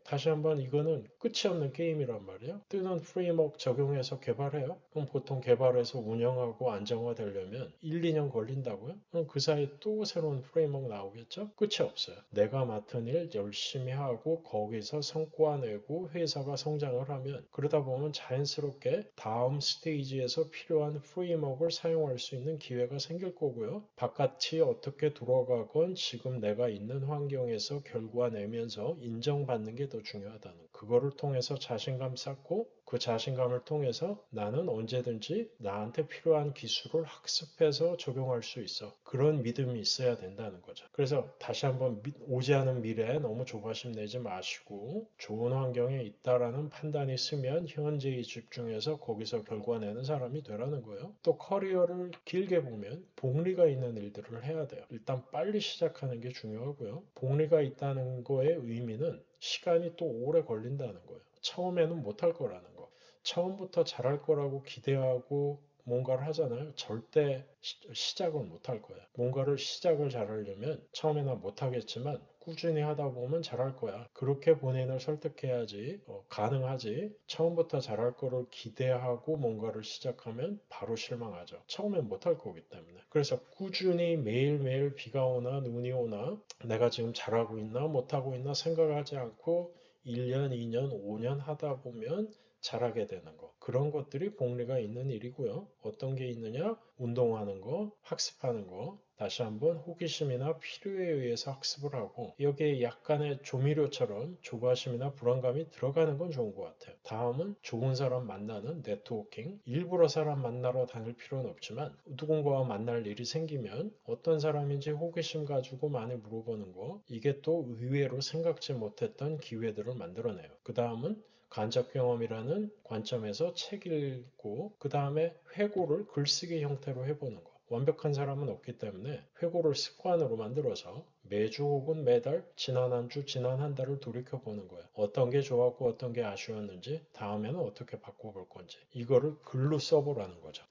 다시 한번 이거는 끝이 없는 게임이란 말이에요. 뜨는 프레임워크 적용해서 개발해요. 그럼 보통 개발해서 운영하고 안정화되려면 1, 2년 걸린다고요? 그럼 그 사이에 또 새로운 프레임워크 나오겠죠? 끝이 없어요. 내가 맡은 일 열심히 하고 거기서 성과 내고 회사가 성장을 하면 그러다 보면 자연스럽게 다음 스테이지에서 필요한 프레임워크를 사용할 수 있는 기회가 생길 거고요. 바깥이 어떻게 돌아가건 지금 내가 있는 환경에서 결과 내면서 인정받는 게 더 중요하다는 그거를 통해서 자신감 쌓고 그 자신감을 통해서 나는 언제든지 나한테 필요한 기술을 학습해서 적용할 수 있어. 그런 믿음이 있어야 된다는 거죠. 그래서 다시 한번 오지 않은 미래에 너무 조바심 내지 마시고 좋은 환경에 있다라는 판단이 있으면 현재에 집중해서 거기서 결과 내는 사람이 되라는 거예요. 또 커리어를 길게 보면 복리가 있는 일들을 해야 돼요. 일단 빨리 시작하는 게 중요하고요. 복리가 있다는 거의 의미는 시간이 또 오래 걸린다는 거예요. 처음에는 못할 거라는 거. 처음부터 잘할 거라고 기대하고 뭔가를 하잖아요. 절대 시작을 못할 거예요. 뭔가를 시작을 잘하려면 처음에는 못하겠지만 꾸준히 하다 보면 잘할 거야. 그렇게 본인을 설득해야지 가능하지. 처음부터 잘할 거를 기대하고 뭔가를 시작하면 바로 실망하죠. 처음엔 못할 거기 때문에. 그래서 꾸준히 매일매일 비가 오나 눈이 오나 내가 지금 잘하고 있나 못하고 있나 생각하지 않고 1년, 2년, 5년 하다 보면 잘하게 되는 거. 그런 것들이 복리가 있는 일이고요. 어떤 게 있느냐? 운동하는 거, 학습하는 거. 다시 한번 호기심이나 필요에 의해서 학습을 하고 여기에 약간의 조미료처럼 조바심이나 불안감이 들어가는 건 좋은 것 같아요. 다음은 좋은 사람 만나는 네트워킹. 일부러 사람 만나러 다닐 필요는 없지만 누군가와 만날 일이 생기면 어떤 사람인지 호기심 가지고 많이 물어보는 거. 이게 또 의외로 생각지 못했던 기회들을 만들어내요. 그 다음은 간접 경험이라는 관점에서 책 읽고 그 다음에 회고를 글쓰기 형태로 해보는 거. 완벽한 사람은 없기 때문에 회고를 습관으로 만들어서 매주 혹은 매달 지난 한 주, 지난 한 달을 돌이켜보는 거예요. 어떤 게 좋았고 어떤 게 아쉬웠는지 다음에는 어떻게 바꿔볼 건지 이거를 글로 써보라는 거죠.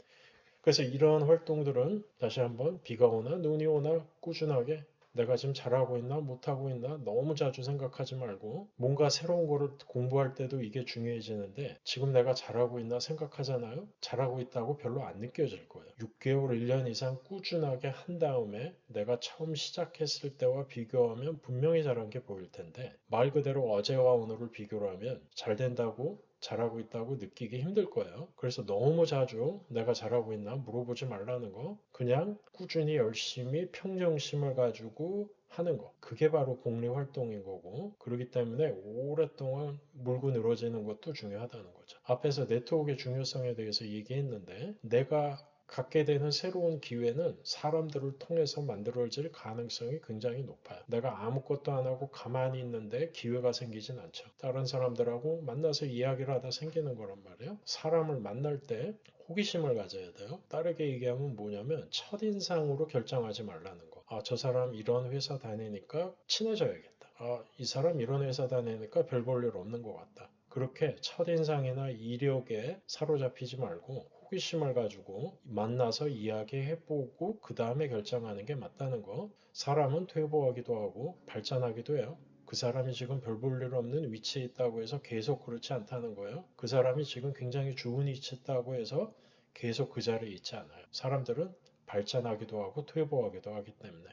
그래서 이러한 활동들은 다시 한번 비가 오나 눈이 오나 꾸준하게 내가 지금 잘하고 있나 못하고 있나 너무 자주 생각하지 말고 뭔가 새로운 거를 공부할 때도 이게 중요해지는데 지금 내가 잘하고 있나 생각하잖아요. 잘하고 있다고 별로 안 느껴질 거예요. 6개월, 1년 이상 꾸준하게 한 다음에 내가 처음 시작했을 때와 비교하면 분명히 잘한 게 보일 텐데 말 그대로 어제와 오늘을 비교를 하면 잘 된다고 잘하고 있다고 느끼기 힘들 거예요. 그래서 너무 자주 내가 잘하고 있나 물어보지 말라는 거. 그냥 꾸준히 열심히 평정심을 가지고 하는 거. 그게 바로 복리 활동인 거고. 그렇기 때문에 오랫동안 물고 늘어지는 것도 중요하다는 거죠. 앞에서 네트워크의 중요성에 대해서 얘기했는데 내가 갖게 되는 새로운 기회는 사람들을 통해서 만들어질 가능성이 굉장히 높아요. 내가 아무것도 안 하고 가만히 있는데 기회가 생기진 않죠. 다른 사람들하고 만나서 이야기를 하다 생기는 거란 말이에요. 사람을 만날 때 호기심을 가져야 돼요. 다르게 얘기하면 뭐냐면 첫인상으로 결정하지 말라는 거. 아, 저 사람 이런 회사 다니니까 친해져야겠다. 아, 이 사람 이런 회사 다니니까 별 볼 일 없는 것 같다. 그렇게 첫인상이나 이력에 사로잡히지 말고 호기심을 가지고 만나서 이야기해보고 그 다음에 결정하는 게 맞다는 거. 사람은 퇴보하기도 하고 발전하기도 해요. 그 사람이 지금 별 볼 일 없는 위치에 있다고 해서 계속 그렇지 않다는 거예요. 그 사람이 지금 굉장히 좋은 위치에 있다고 해서 계속 그 자리에 있지 않아요. 사람들은 발전하기도 하고 퇴보하기도 하기 때문에.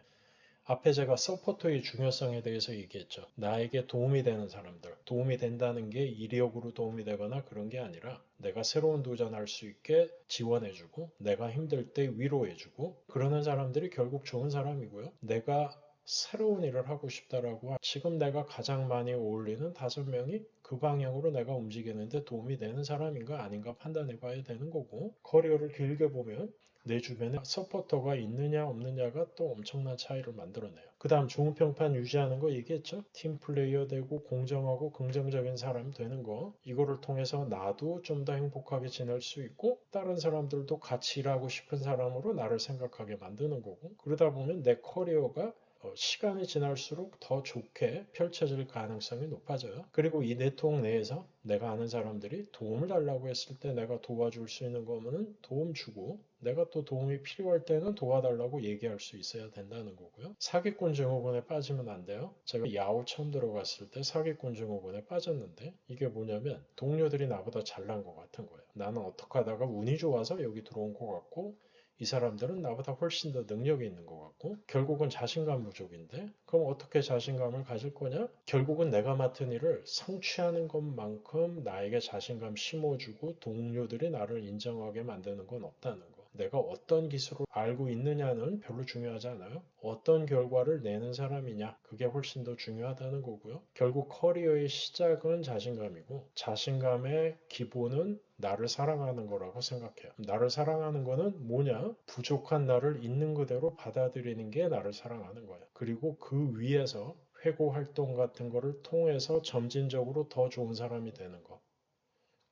앞에 제가 서포터의 중요성에 대해서 얘기했죠. 나에게 도움이 되는 사람들. 도움이 된다는 게 이력으로 도움이 되거나 그런 게 아니라 내가 새로운 도전할 수 있게 지원해주고 내가 힘들 때 위로해주고 그러는 사람들이 결국 좋은 사람이고요. 내가 새로운 일을 하고 싶다라고 지금 내가 가장 많이 어울리는 5명이 그 방향으로 내가 움직이는데 도움이 되는 사람인가 아닌가 판단해 봐야 되는 거고 커리어를 길게 보면 내 주변에 서포터가 있느냐 없느냐가 또 엄청난 차이를 만들어내요. 그 다음 좋은 평판 유지하는 거 얘기했죠. 팀 플레이어 되고 공정하고 긍정적인 사람 되는 거 이거를 통해서 나도 좀 더 행복하게 지낼 수 있고 다른 사람들도 같이 일하고 싶은 사람으로 나를 생각하게 만드는 거고 그러다 보면 내 커리어가 시간이 지날수록 더 좋게 펼쳐질 가능성이 높아져요. 그리고 이 네트워크 내에서 내가 아는 사람들이 도움을 달라고 했을 때 내가 도와줄 수 있는 거면 도움 주고 내가 또 도움이 필요할 때는 도와달라고 얘기할 수 있어야 된다는 거고요. 사기꾼 증후군에 빠지면 안 돼요. 제가 야후 처음 들어갔을 때 사기꾼 증후군에 빠졌는데 이게 뭐냐면 동료들이 나보다 잘난 것 같은 거예요. 나는 어떻게 하다가 운이 좋아서 여기 들어온 것 같고 이 사람들은 나보다 훨씬 더 능력이 있는 것 같고 결국은 자신감 부족인데 그럼 어떻게 자신감을 가질 거냐? 결국은 내가 맡은 일을 성취하는 것만큼 나에게 자신감 심어주고 동료들이 나를 인정하게 만드는 건 없다는 거. 내가 어떤 기술을 알고 있느냐는 별로 중요하지 않아요. 어떤 결과를 내는 사람이냐 그게 훨씬 더 중요하다는 거고요. 결국 커리어의 시작은 자신감이고 자신감의 기본은 나를 사랑하는 거라고 생각해요. 나를 사랑하는 거는 뭐냐? 부족한 나를 있는 그대로 받아들이는 게 나를 사랑하는 거예요. 그리고 그 위에서 회고 활동 같은 거를 통해서 점진적으로 더 좋은 사람이 되는 거.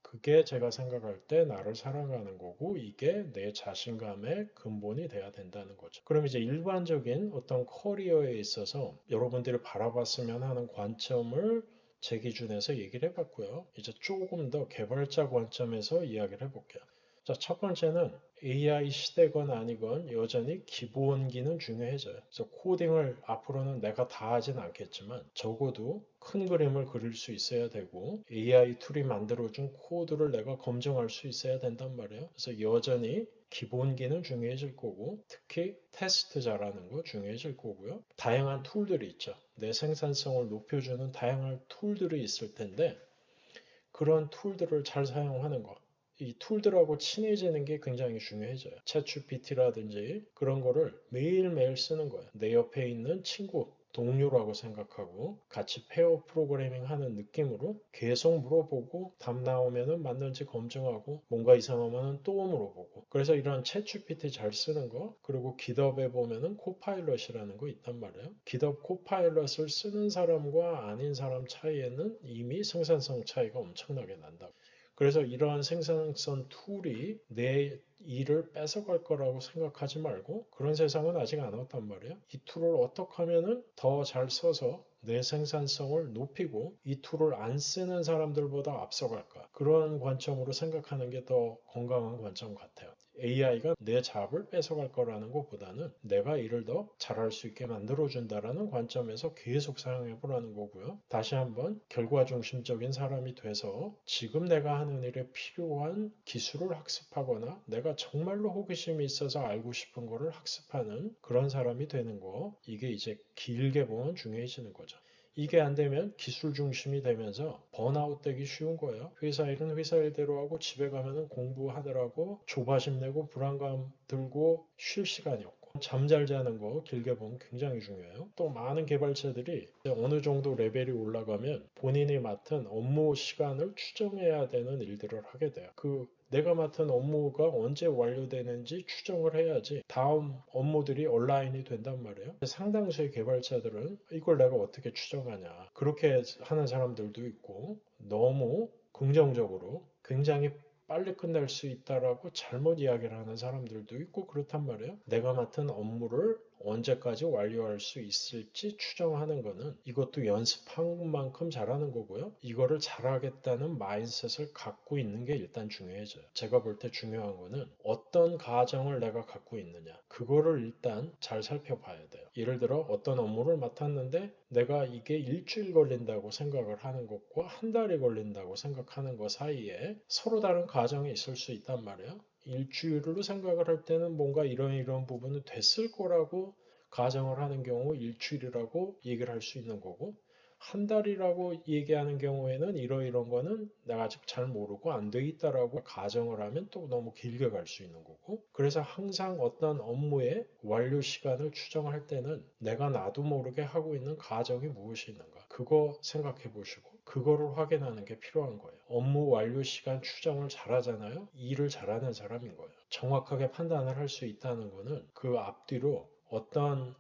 그게 제가 생각할 때 나를 사랑하는 거고 이게 내 자신감의 근본이 돼야 된다는 거죠. 그럼 이제 일반적인 어떤 커리어에 있어서 여러분들이 바라봤으면 하는 관점을 제 기준에서 얘기를 해봤고요. 이제 조금 더 개발자 관점에서 이야기를 해볼게요. 자, 첫 번째는 AI 시대건 아니건 여전히 기본기는 중요해져요. 그래서 코딩을 앞으로는 내가 다 하진 않겠지만 적어도 큰 그림을 그릴 수 있어야 되고 AI 툴이 만들어준 코드를 내가 검증할 수 있어야 된단 말이에요. 그래서 여전히 기본기는 중요해질 거고 특히 테스트 잘하는 거 중요해질 거고요. 다양한 툴들이 있죠. 내 생산성을 높여주는 다양한 툴들이 있을 텐데 그런 툴들을 잘 사용하는 거. 이 툴들하고 친해지는 게 굉장히 중요해져요. 챗GPT라든지 그런 거를 매일매일 쓰는 거예요. 내 옆에 있는 친구, 동료라고 생각하고 같이 페어 프로그래밍 하는 느낌으로 계속 물어보고 답 나오면은 맞는지 검증하고 뭔가 이상하면은 또 물어보고 그래서 이런 챗GPT 잘 쓰는 거 그리고 깃허브에 보면은 코파일럿이라는 거 있단 말이에요. 깃허브 코파일럿을 쓰는 사람과 아닌 사람 차이에는 이미 생산성 차이가 엄청나게 난다. 그래서 이러한 생산성 툴이 내 일을 뺏어갈 거라고 생각하지 말고 그런 세상은 아직 안 왔단 말이에요. 이 툴을 어떻게 하면은 더 잘 써서 내 생산성을 높이고 이 툴을 안 쓰는 사람들보다 앞서갈까? 그런 관점으로 생각하는 게 더 건강한 관점 같아요. AI가 내 잡을 뺏어갈 거라는 것보다는 내가 일을 더 잘할 수 있게 만들어준다라는 관점에서 계속 사용해 보라는 거고요. 다시 한번 결과 중심적인 사람이 돼서 지금 내가 하는 일에 필요한 기술을 학습하거나 내가 정말로 호기심이 있어서 알고 싶은 거를 학습하는 그런 사람이 되는 거, 이게 이제 길게 보면 중요해지는 거죠. 이게 안 되면 기술 중심이 되면서 번아웃 되기 쉬운 거예요. 회사 일은 회사 일대로 하고 집에 가면은 공부하느라고 조바심 내고 불안감 들고 쉴 시간이 없고 잠 잘 자는 거 길게 보면 굉장히 중요해요. 또 많은 개발자들이 어느 정도 레벨이 올라가면 본인이 맡은 업무 시간을 추정해야 되는 일들을 하게 돼요. 내가 맡은 업무가 언제 완료되는지 추정을 해야지 다음 업무들이 온라인이 된단 말이에요. 상당수의 개발자들은 이걸 내가 어떻게 추정하냐. 그렇게 하는 사람들도 있고 너무 긍정적으로 굉장히 빨리 끝낼 수 있다라고 잘못 이야기를 하는 사람들도 있고 그렇단 말이에요. 내가 맡은 업무를 언제까지 완료할 수 있을지 추정하는 거는 이것도 연습한 만큼 잘하는 거고요. 이거를 잘하겠다는 마인드셋을 갖고 있는 게 일단 중요해져요. 제가 볼 때 중요한 거는 어떤 가정을 내가 갖고 있느냐. 그거를 일단 잘 살펴봐야 돼요. 예를 들어 어떤 업무를 맡았는데 내가 이게 일주일 걸린다고 생각을 하는 것과 한 달이 걸린다고 생각하는 것 사이에 서로 다른 가정이 있을 수 있단 말이에요. 일주일로 생각을 할 때는 뭔가 이런 부분은 됐을 거라고 가정을 하는 경우 일주일이라고 얘기를 할 수 있는 거고 한 달이라고 얘기하는 경우에는 이런 거는 내가 아직 잘 모르고 안 돼 있다라고 가정을 하면 또 너무 길게 갈 수 있는 거고 그래서 항상 어떤 업무의 완료 시간을 추정할 때는 내가 나도 모르게 하고 있는 가정이 무엇이 있는가 그거 생각해 보시고 그거를 확인하는 게 필요한 거예요. 업무 완료 시간 추정을 잘하잖아요. 일을 잘하는 사람인 거예요. 정확하게 판단을 할 수 있다는 거는 그 앞뒤로 어떤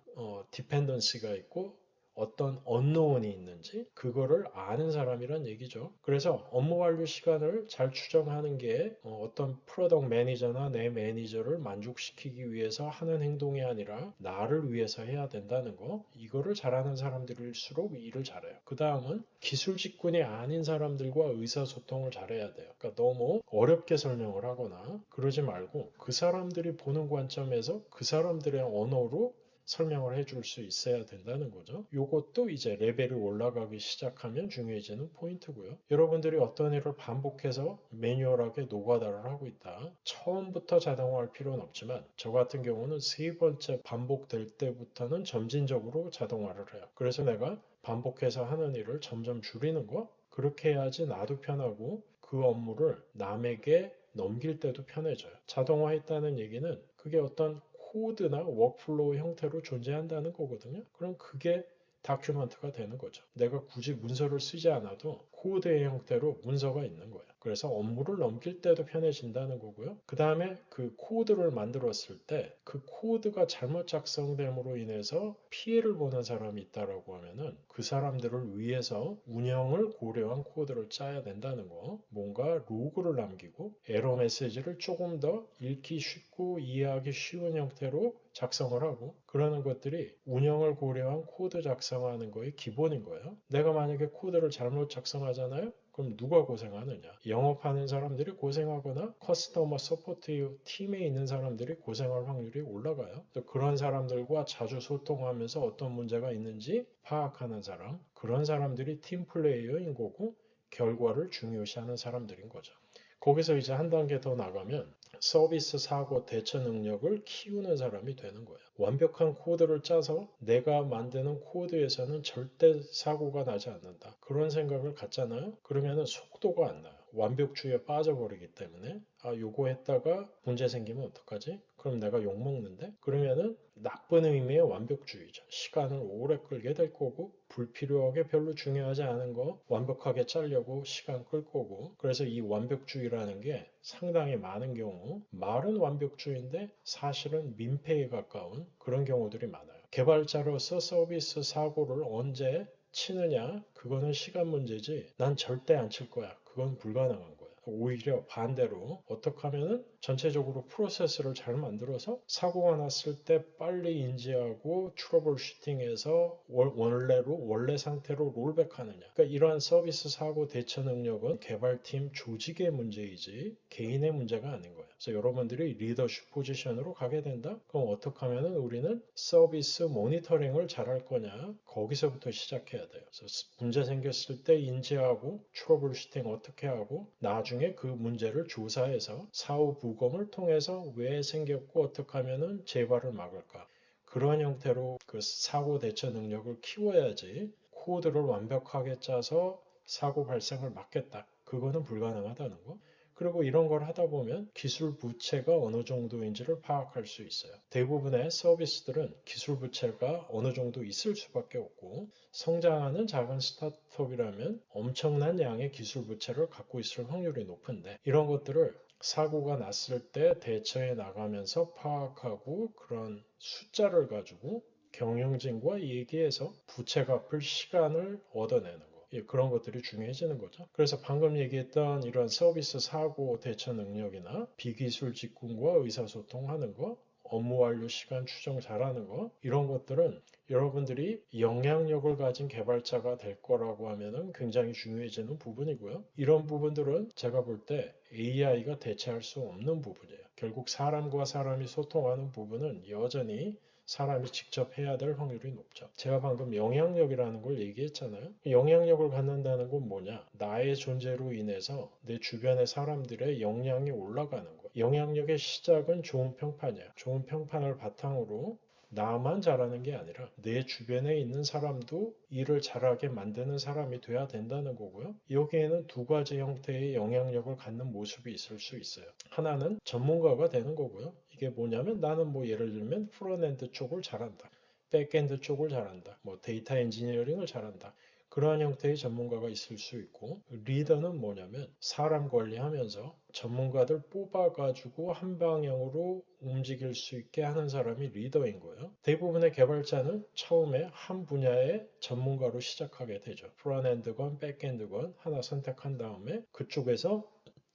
디펜던시가 있고 어떤 언노운이 있는지 그거를 아는 사람이란 얘기죠. 그래서 업무 완료 시간을 잘 추정하는 게 어떤 프로덕트 매니저나 내 매니저를 만족시키기 위해서 하는 행동이 아니라 나를 위해서 해야 된다는 거 이거를 잘하는 사람들일수록 일을 잘해요. 그 다음은 기술 직군이 아닌 사람들과 의사소통을 잘해야 돼요. 그러니까 너무 어렵게 설명을 하거나 그러지 말고 그 사람들이 보는 관점에서 그 사람들의 언어로 설명을 해줄 수 있어야 된다는 거죠. 이것도 이제 레벨이 올라가기 시작하면 중요해지는 포인트고요. 여러분들이 어떤 일을 반복해서 매뉴얼하게 노가다를 하고 있다. 처음부터 자동화할 필요는 없지만 저 같은 경우는 세 번째 반복될 때부터는 점진적으로 자동화를 해요. 그래서 내가 반복해서 하는 일을 점점 줄이는 거 그렇게 해야지 나도 편하고 그 업무를 남에게 넘길 때도 편해져요. 자동화했다는 얘기는 그게 어떤 코드나 워크플로우 형태로 존재한다는 거거든요. 그럼 그게 다큐멘트가 되는 거죠. 내가 굳이 문서를 쓰지 않아도 코드의 형태로 문서가 있는 거예요. 그래서 업무를 넘길 때도 편해진다는 거고요. 그 다음에 그 코드를 만들었을 때 그 코드가 잘못 작성됨으로 인해서 피해를 보는 사람이 있다라고 하면은 그 사람들을 위해서 운영을 고려한 코드를 짜야 된다는 거. 뭔가 로그를 남기고 에러 메시지를 조금 더 읽기 쉽고 이해하기 쉬운 형태로 작성을 하고 그러는 것들이 운영을 고려한 코드 작성하는 거의 기본인 거예요. 내가 만약에 코드를 잘못 작성하잖아요. 그럼 누가 고생하느냐? 영업하는 사람들이 고생하거나 커스터머 서포트 팀에 있는 사람들이 고생할 확률이 올라가요. 그런 사람들과 자주 소통하면서 어떤 문제가 있는지 파악하는 사람, 그런 사람들이 팀 플레이어인 거고 결과를 중요시하는 사람들인 거죠. 거기서 이제 한 단계 더 나가면 서비스 사고 대처 능력을 키우는 사람이 되는 거예요. 완벽한 코드를 짜서 내가 만드는 코드에서는 절대 사고가 나지 않는다. 그런 생각을 갖잖아요. 그러면 속도가 안 나요. 완벽주의에 빠져버리기 때문에 요거 했다가 문제 생기면 어떡하지? 그럼 내가 욕먹는데? 그러면은 나쁜 의미의 완벽주의죠. 시간을 오래 끌게 될 거고 불필요하게 별로 중요하지 않은 거 완벽하게 짜려고 시간 끌 거고 그래서 이 완벽주의라는 게 상당히 많은 경우 말은 완벽주의인데 사실은 민폐에 가까운 그런 경우들이 많아요. 개발자로서 서비스 사고를 언제 치느냐 그거는 시간 문제지 난 절대 안 칠 거야. 그건 불가능한 거야. 오히려 반대로 어떻게 하면은 전체적으로 프로세스를 잘 만들어서 사고가 났을 때 빨리 인지하고 트러블 슈팅해서 원래 상태로 롤백하느냐. 그러니까 이러한 서비스 사고 대처 능력은 개발팀 조직의 문제이지 개인의 문제가 아닌 거예요. 그래서 여러분들이 리더십 포지션으로 가게 된다? 그럼 어떻게 하면 우리는 서비스 모니터링을 잘할 거냐? 거기서부터 시작해야 돼요. 그래서 문제 생겼을 때 인지하고 트러블 슈팅 어떻게 하고 나중에 그 문제를 조사해서 사후 부검을 통해서 왜 생겼고 어떻게 하면 재발을 막을까? 그런 형태로 그 사고 대처 능력을 키워야지 코드를 완벽하게 짜서 사고 발생을 막겠다. 그거는 불가능하다는 거. 그리고 이런 걸 하다 보면 기술 부채가 어느 정도인지를 파악할 수 있어요. 대부분의 서비스들은 기술 부채가 어느 정도 있을 수밖에 없고 성장하는 작은 스타트업이라면 엄청난 양의 기술 부채를 갖고 있을 확률이 높은데 이런 것들을 사고가 났을 때 대처해 나가면서 파악하고 그런 숫자를 가지고 경영진과 얘기해서 부채 갚을 시간을 얻어내는 거. 그런 것들이 중요해지는 거죠. 그래서 방금 얘기했던 이런 서비스 사고 대처 능력이나 비기술 직군과 의사소통하는 거, 업무 완료 시간 추정 잘하는 거, 이런 것들은 여러분들이 영향력을 가진 개발자가 될 거라고 하면은 굉장히 중요해지는 부분이고요. 이런 부분들은 제가 볼 때 AI가 대체할 수 없는 부분이에요. 결국 사람과 사람이 소통하는 부분은 여전히 사람이 직접 해야 될 확률이 높죠. 제가 방금 영향력이라는 걸 얘기했잖아요. 영향력을 갖는다는 건 뭐냐? 나의 존재로 인해서 내 주변의 사람들의 영향이 올라가는 거. 영향력의 시작은 좋은 평판이야. 좋은 평판을 바탕으로 나만 잘하는 게 아니라 내 주변에 있는 사람도 일을 잘하게 만드는 사람이 돼야 된다는 거고요. 여기에는 두 가지 형태의 영향력을 갖는 모습이 있을 수 있어요. 하나는 전문가가 되는 거고요. 이게 뭐냐면 나는 뭐 예를 들면 프론엔드 쪽을 잘한다. 백엔드 쪽을 잘한다. 뭐 데이터 엔지니어링을 잘한다. 그러한 형태의 전문가가 있을 수 있고 리더는 뭐냐면 사람 관리하면서 전문가들 뽑아가지고 한 방향으로 움직일 수 있게 하는 사람이 리더인 거예요. 대부분의 개발자는 처음에 한 분야의 전문가로 시작하게 되죠. 프론엔드건 백엔드건 하나 선택한 다음에 그쪽에서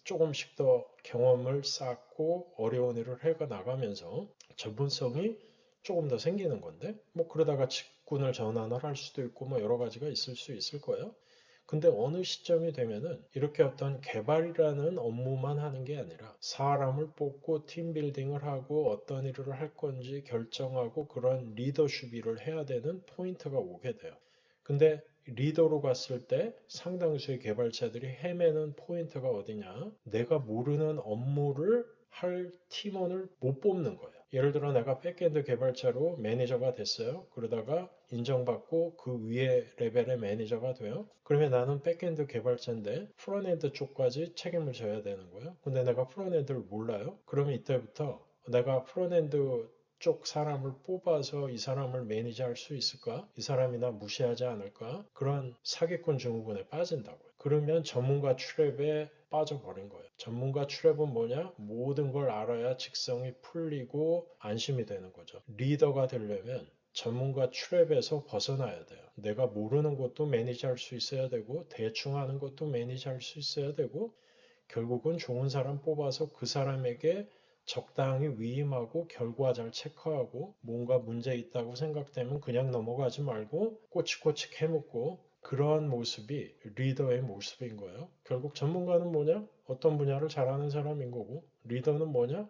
조금씩 더 경험을 쌓고 어려운 일을 해가 나가면서 전문성이 조금 더 생기는 건데 뭐 그러다가 직군을 전환을 할 수도 있고 뭐 여러 가지가 있을 수 있을 거예요. 근데 어느 시점이 되면은 이렇게 어떤 개발이라는 업무만 하는 게 아니라 사람을 뽑고 팀 빌딩을 하고 어떤 일을 할 건지 결정하고 그런 리더십 일을 해야 되는 포인트가 오게 돼요. 근데 리더로 갔을 때 상당수의 개발자들이 헤매는 포인트가 어디냐? 내가 모르는 업무를 할 팀원을 못 뽑는 거예요. 예를 들어 내가 백엔드 개발자로 매니저가 됐어요. 그러다가 인정받고 그 위에 레벨의 매니저가 돼요. 그러면 나는 백엔드 개발자인데 프론엔드 쪽까지 책임을 져야 되는 거예요. 근데 내가 프론엔드를 몰라요. 그러면 이때부터 내가 프론엔드 쪽 사람을 뽑아서 이 사람을 매니저할 수 있을까? 이 사람이 나 무시하지 않을까? 그런 사기꾼 증후군에 빠진다고요. 그러면 전문가 트랩에 빠져버린 거예요. 전문가 트랩은 뭐냐? 모든 걸 알아야 직성이 풀리고 안심이 되는 거죠. 리더가 되려면 전문가 트랩에서 벗어나야 돼요. 내가 모르는 것도 매니저할 수 있어야 되고 대충 하는 것도 매니저할 수 있어야 되고 결국은 좋은 사람 뽑아서 그 사람에게 적당히 위임하고 결과 잘 체크하고 뭔가 문제 있다고 생각되면 그냥 넘어가지 말고 꼬치꼬치 캐묻고 그런 모습이 리더의 모습인 거예요. 결국 전문가는 뭐냐? 어떤 분야를 잘하는 사람인 거고 리더는 뭐냐?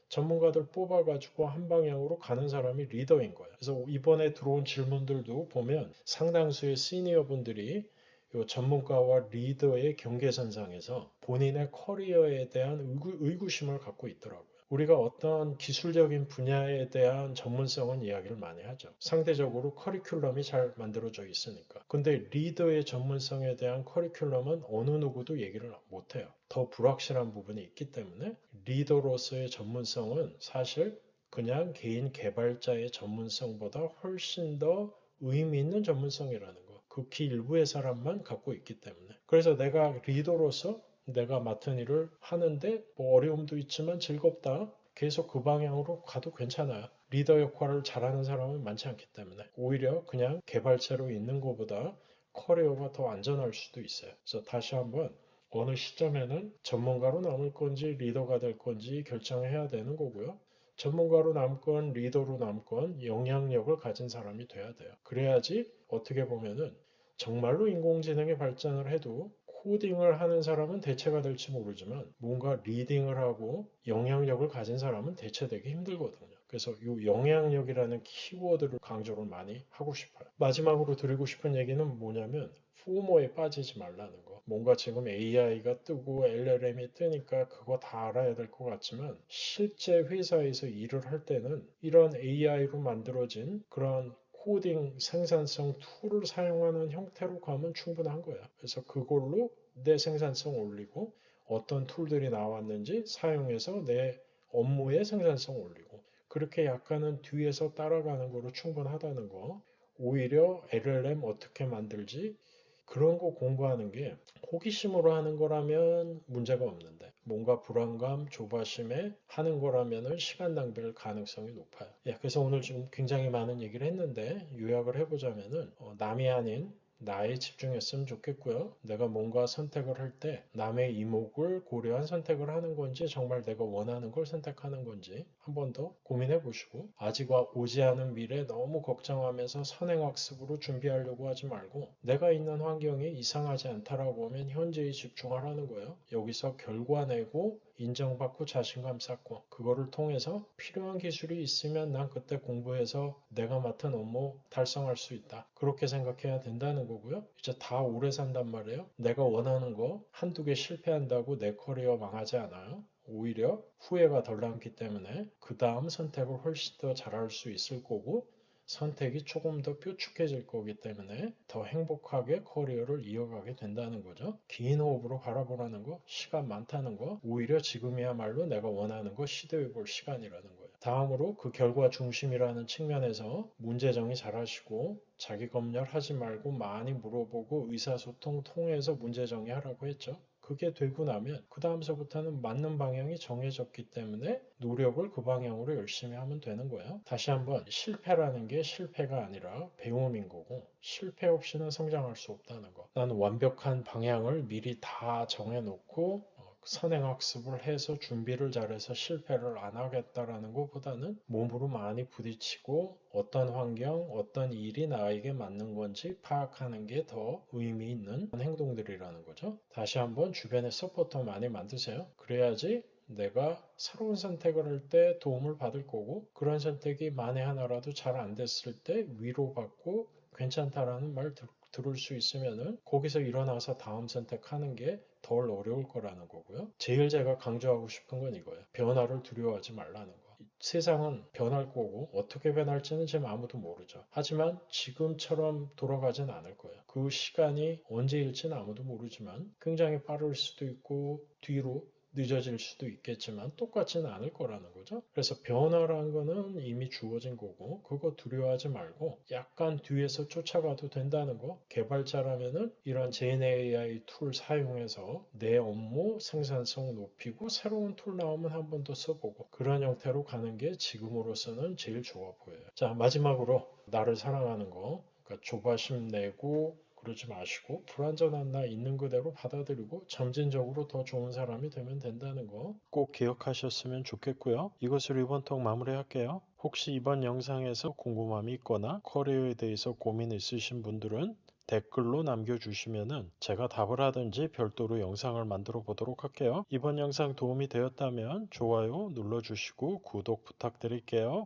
전문가들 뽑아가지고 한 방향으로 가는 사람이 리더인 거예요. 그래서 이번에 들어온 질문들도 보면 상당수의 시니어 분들이 이 전문가와 리더의 경계선상에서 본인의 커리어에 대한 의구심을 갖고 있더라고요. 우리가 어떤 기술적인 분야에 대한 전문성은 이야기를 많이 하죠. 상대적으로 커리큘럼이 잘 만들어져 있으니까. 근데 리더의 전문성에 대한 커리큘럼은 어느 누구도 얘기를 못해요. 더 불확실한 부분이 있기 때문에 리더로서의 전문성은 사실 그냥 개인 개발자의 전문성보다 훨씬 더 의미 있는 전문성이라는 거. 극히 일부의 사람만 갖고 있기 때문에. 그래서 내가 리더로서 내가 맡은 일을 하는데 뭐 어려움도 있지만 즐겁다. 계속 그 방향으로 가도 괜찮아요. 리더 역할을 잘하는 사람은 많지 않기 때문에 오히려 그냥 개발자로 있는 것보다 커리어가 더 안전할 수도 있어요. 그래서 다시 한번 어느 시점에는 전문가로 남을 건지 리더가 될 건지 결정해야 되는 거고요. 전문가로 남건 리더로 남건 영향력을 가진 사람이 돼야 돼요. 그래야지 어떻게 보면은 정말로 인공지능의 발전을 해도 코딩을 하는 사람은 대체가 될지 모르지만 뭔가 리딩을 하고 영향력을 가진 사람은 대체되기 힘들거든요. 그래서 이 영향력이라는 키워드를 강조를 많이 하고 싶어요. 마지막으로 드리고 싶은 얘기는 뭐냐면 포모에 빠지지 말라는 거. 뭔가 지금 AI가 뜨고 LLM이 뜨니까 그거 다 알아야 될 것 같지만 실제 회사에서 일을 할 때는 이런 AI로 만들어진 그런 코딩 생산성 툴을 사용하는 형태로 가면 충분한 거야. 그래서 그걸로 내 생산성 올리고 어떤 툴들이 나왔는지 사용해서 내 업무의 생산성 올리고 그렇게 약간은 뒤에서 따라가는 거로 충분하다는 거. 오히려 LLM 어떻게 만들지 그런 거 공부하는 게 호기심으로 하는 거라면 문제가 없는데 뭔가 불안감, 조바심에 하는 거라면 시간 낭비일 가능성이 높아요. 예, 그래서 오늘 지금 굉장히 많은 얘기를 했는데 요약을 해보자면은 남이 아닌 나에 집중했으면 좋겠고요. 내가 뭔가 선택을 할 때 남의 이목을 고려한 선택을 하는 건지 정말 내가 원하는 걸 선택하는 건지 한 번 더 고민해 보시고 아직 오지 않은 미래 너무 걱정하면서 선행학습으로 준비하려고 하지 말고 내가 있는 환경이 이상하지 않다라고 하면 현재에 집중하라는 거예요. 여기서 결과 내고 인정받고 자신감 쌓고 그거를 통해서 필요한 기술이 있으면 난 그때 공부해서 내가 맡은 업무 달성할 수 있다. 그렇게 생각해야 된다는 거고요. 이제 다 오래 산단 말이에요. 내가 원하는 거 한두 개 실패한다고 내 커리어 망하지 않아요. 오히려 후회가 덜 남기 때문에 그 다음 선택을 훨씬 더 잘할 수 있을 거고 선택이 조금 더 뾰족해질 거기 때문에 더 행복하게 커리어를 이어가게 된다는 거죠. 긴 호흡으로 바라보라는 거, 시간 많다는 거, 오히려 지금이야말로 내가 원하는 거 시도해 볼 시간이라는 거예요. 다음으로 그 결과 중심이라는 측면에서 문제정의 잘하시고 자기 검열하지 말고 많이 물어보고 의사소통 통해서 문제정의하라고 했죠. 그게 되고 나면 그 다음서부터는 맞는 방향이 정해졌기 때문에 노력을 그 방향으로 열심히 하면 되는 거예요. 다시 한번 실패라는 게 실패가 아니라 배움인 거고 실패 없이는 성장할 수 없다는 거. 나는 완벽한 방향을 미리 다 정해놓고 선행학습을 해서 준비를 잘해서 실패를 안 하겠다라는 것보다는 몸으로 많이 부딪히고 어떤 환경, 어떤 일이 나에게 맞는 건지 파악하는 게 더 의미 있는 행동들이라는 거죠. 다시 한번 주변에 서포터 많이 만드세요. 그래야지 내가 새로운 선택을 할 때 도움을 받을 거고 그런 선택이 만에 하나라도 잘 안 됐을 때 위로받고 괜찮다라는 말 들을 수 있으면은 거기서 일어나서 다음 선택하는 게 덜 어려울 거라는 거고요. 제일 제가 강조하고 싶은 건 이거예요. 변화를 두려워하지 말라는 거. 세상은 변할 거고 어떻게 변할지는 지금 아무도 모르죠. 하지만 지금처럼 돌아가진 않을 거예요. 그 시간이 언제일지는 아무도 모르지만 굉장히 빠를 수도 있고 뒤로 늦어질 수도 있겠지만 똑같지는 않을 거라는 거죠. 그래서 변화라는 거는 이미 주어진 거고 그거 두려워하지 말고 약간 뒤에서 쫓아가도 된다는 거. 개발자라면은 이런 GenAI 툴 사용해서 내 업무 생산성 높이고 새로운 툴 나오면 한 번 더 써보고 그런 형태로 가는 게 지금으로서는 제일 좋아 보여요. 자, 마지막으로 나를 사랑하는 거. 그러니까 조바심 내고 그러지 마시고 불완전한 나 있는 그대로 받아들이고 점진적으로 더 좋은 사람이 되면 된다는 거 꼭 기억하셨으면 좋겠고요. 이것으로 이번 톡 마무리할게요. 혹시 이번 영상에서 궁금함이 있거나 커리어에 대해서 고민 있으신 분들은 댓글로 남겨주시면은 제가 답을 하든지 별도로 영상을 만들어 보도록 할게요. 이번 영상 도움이 되었다면 좋아요 눌러주시고 구독 부탁드릴게요.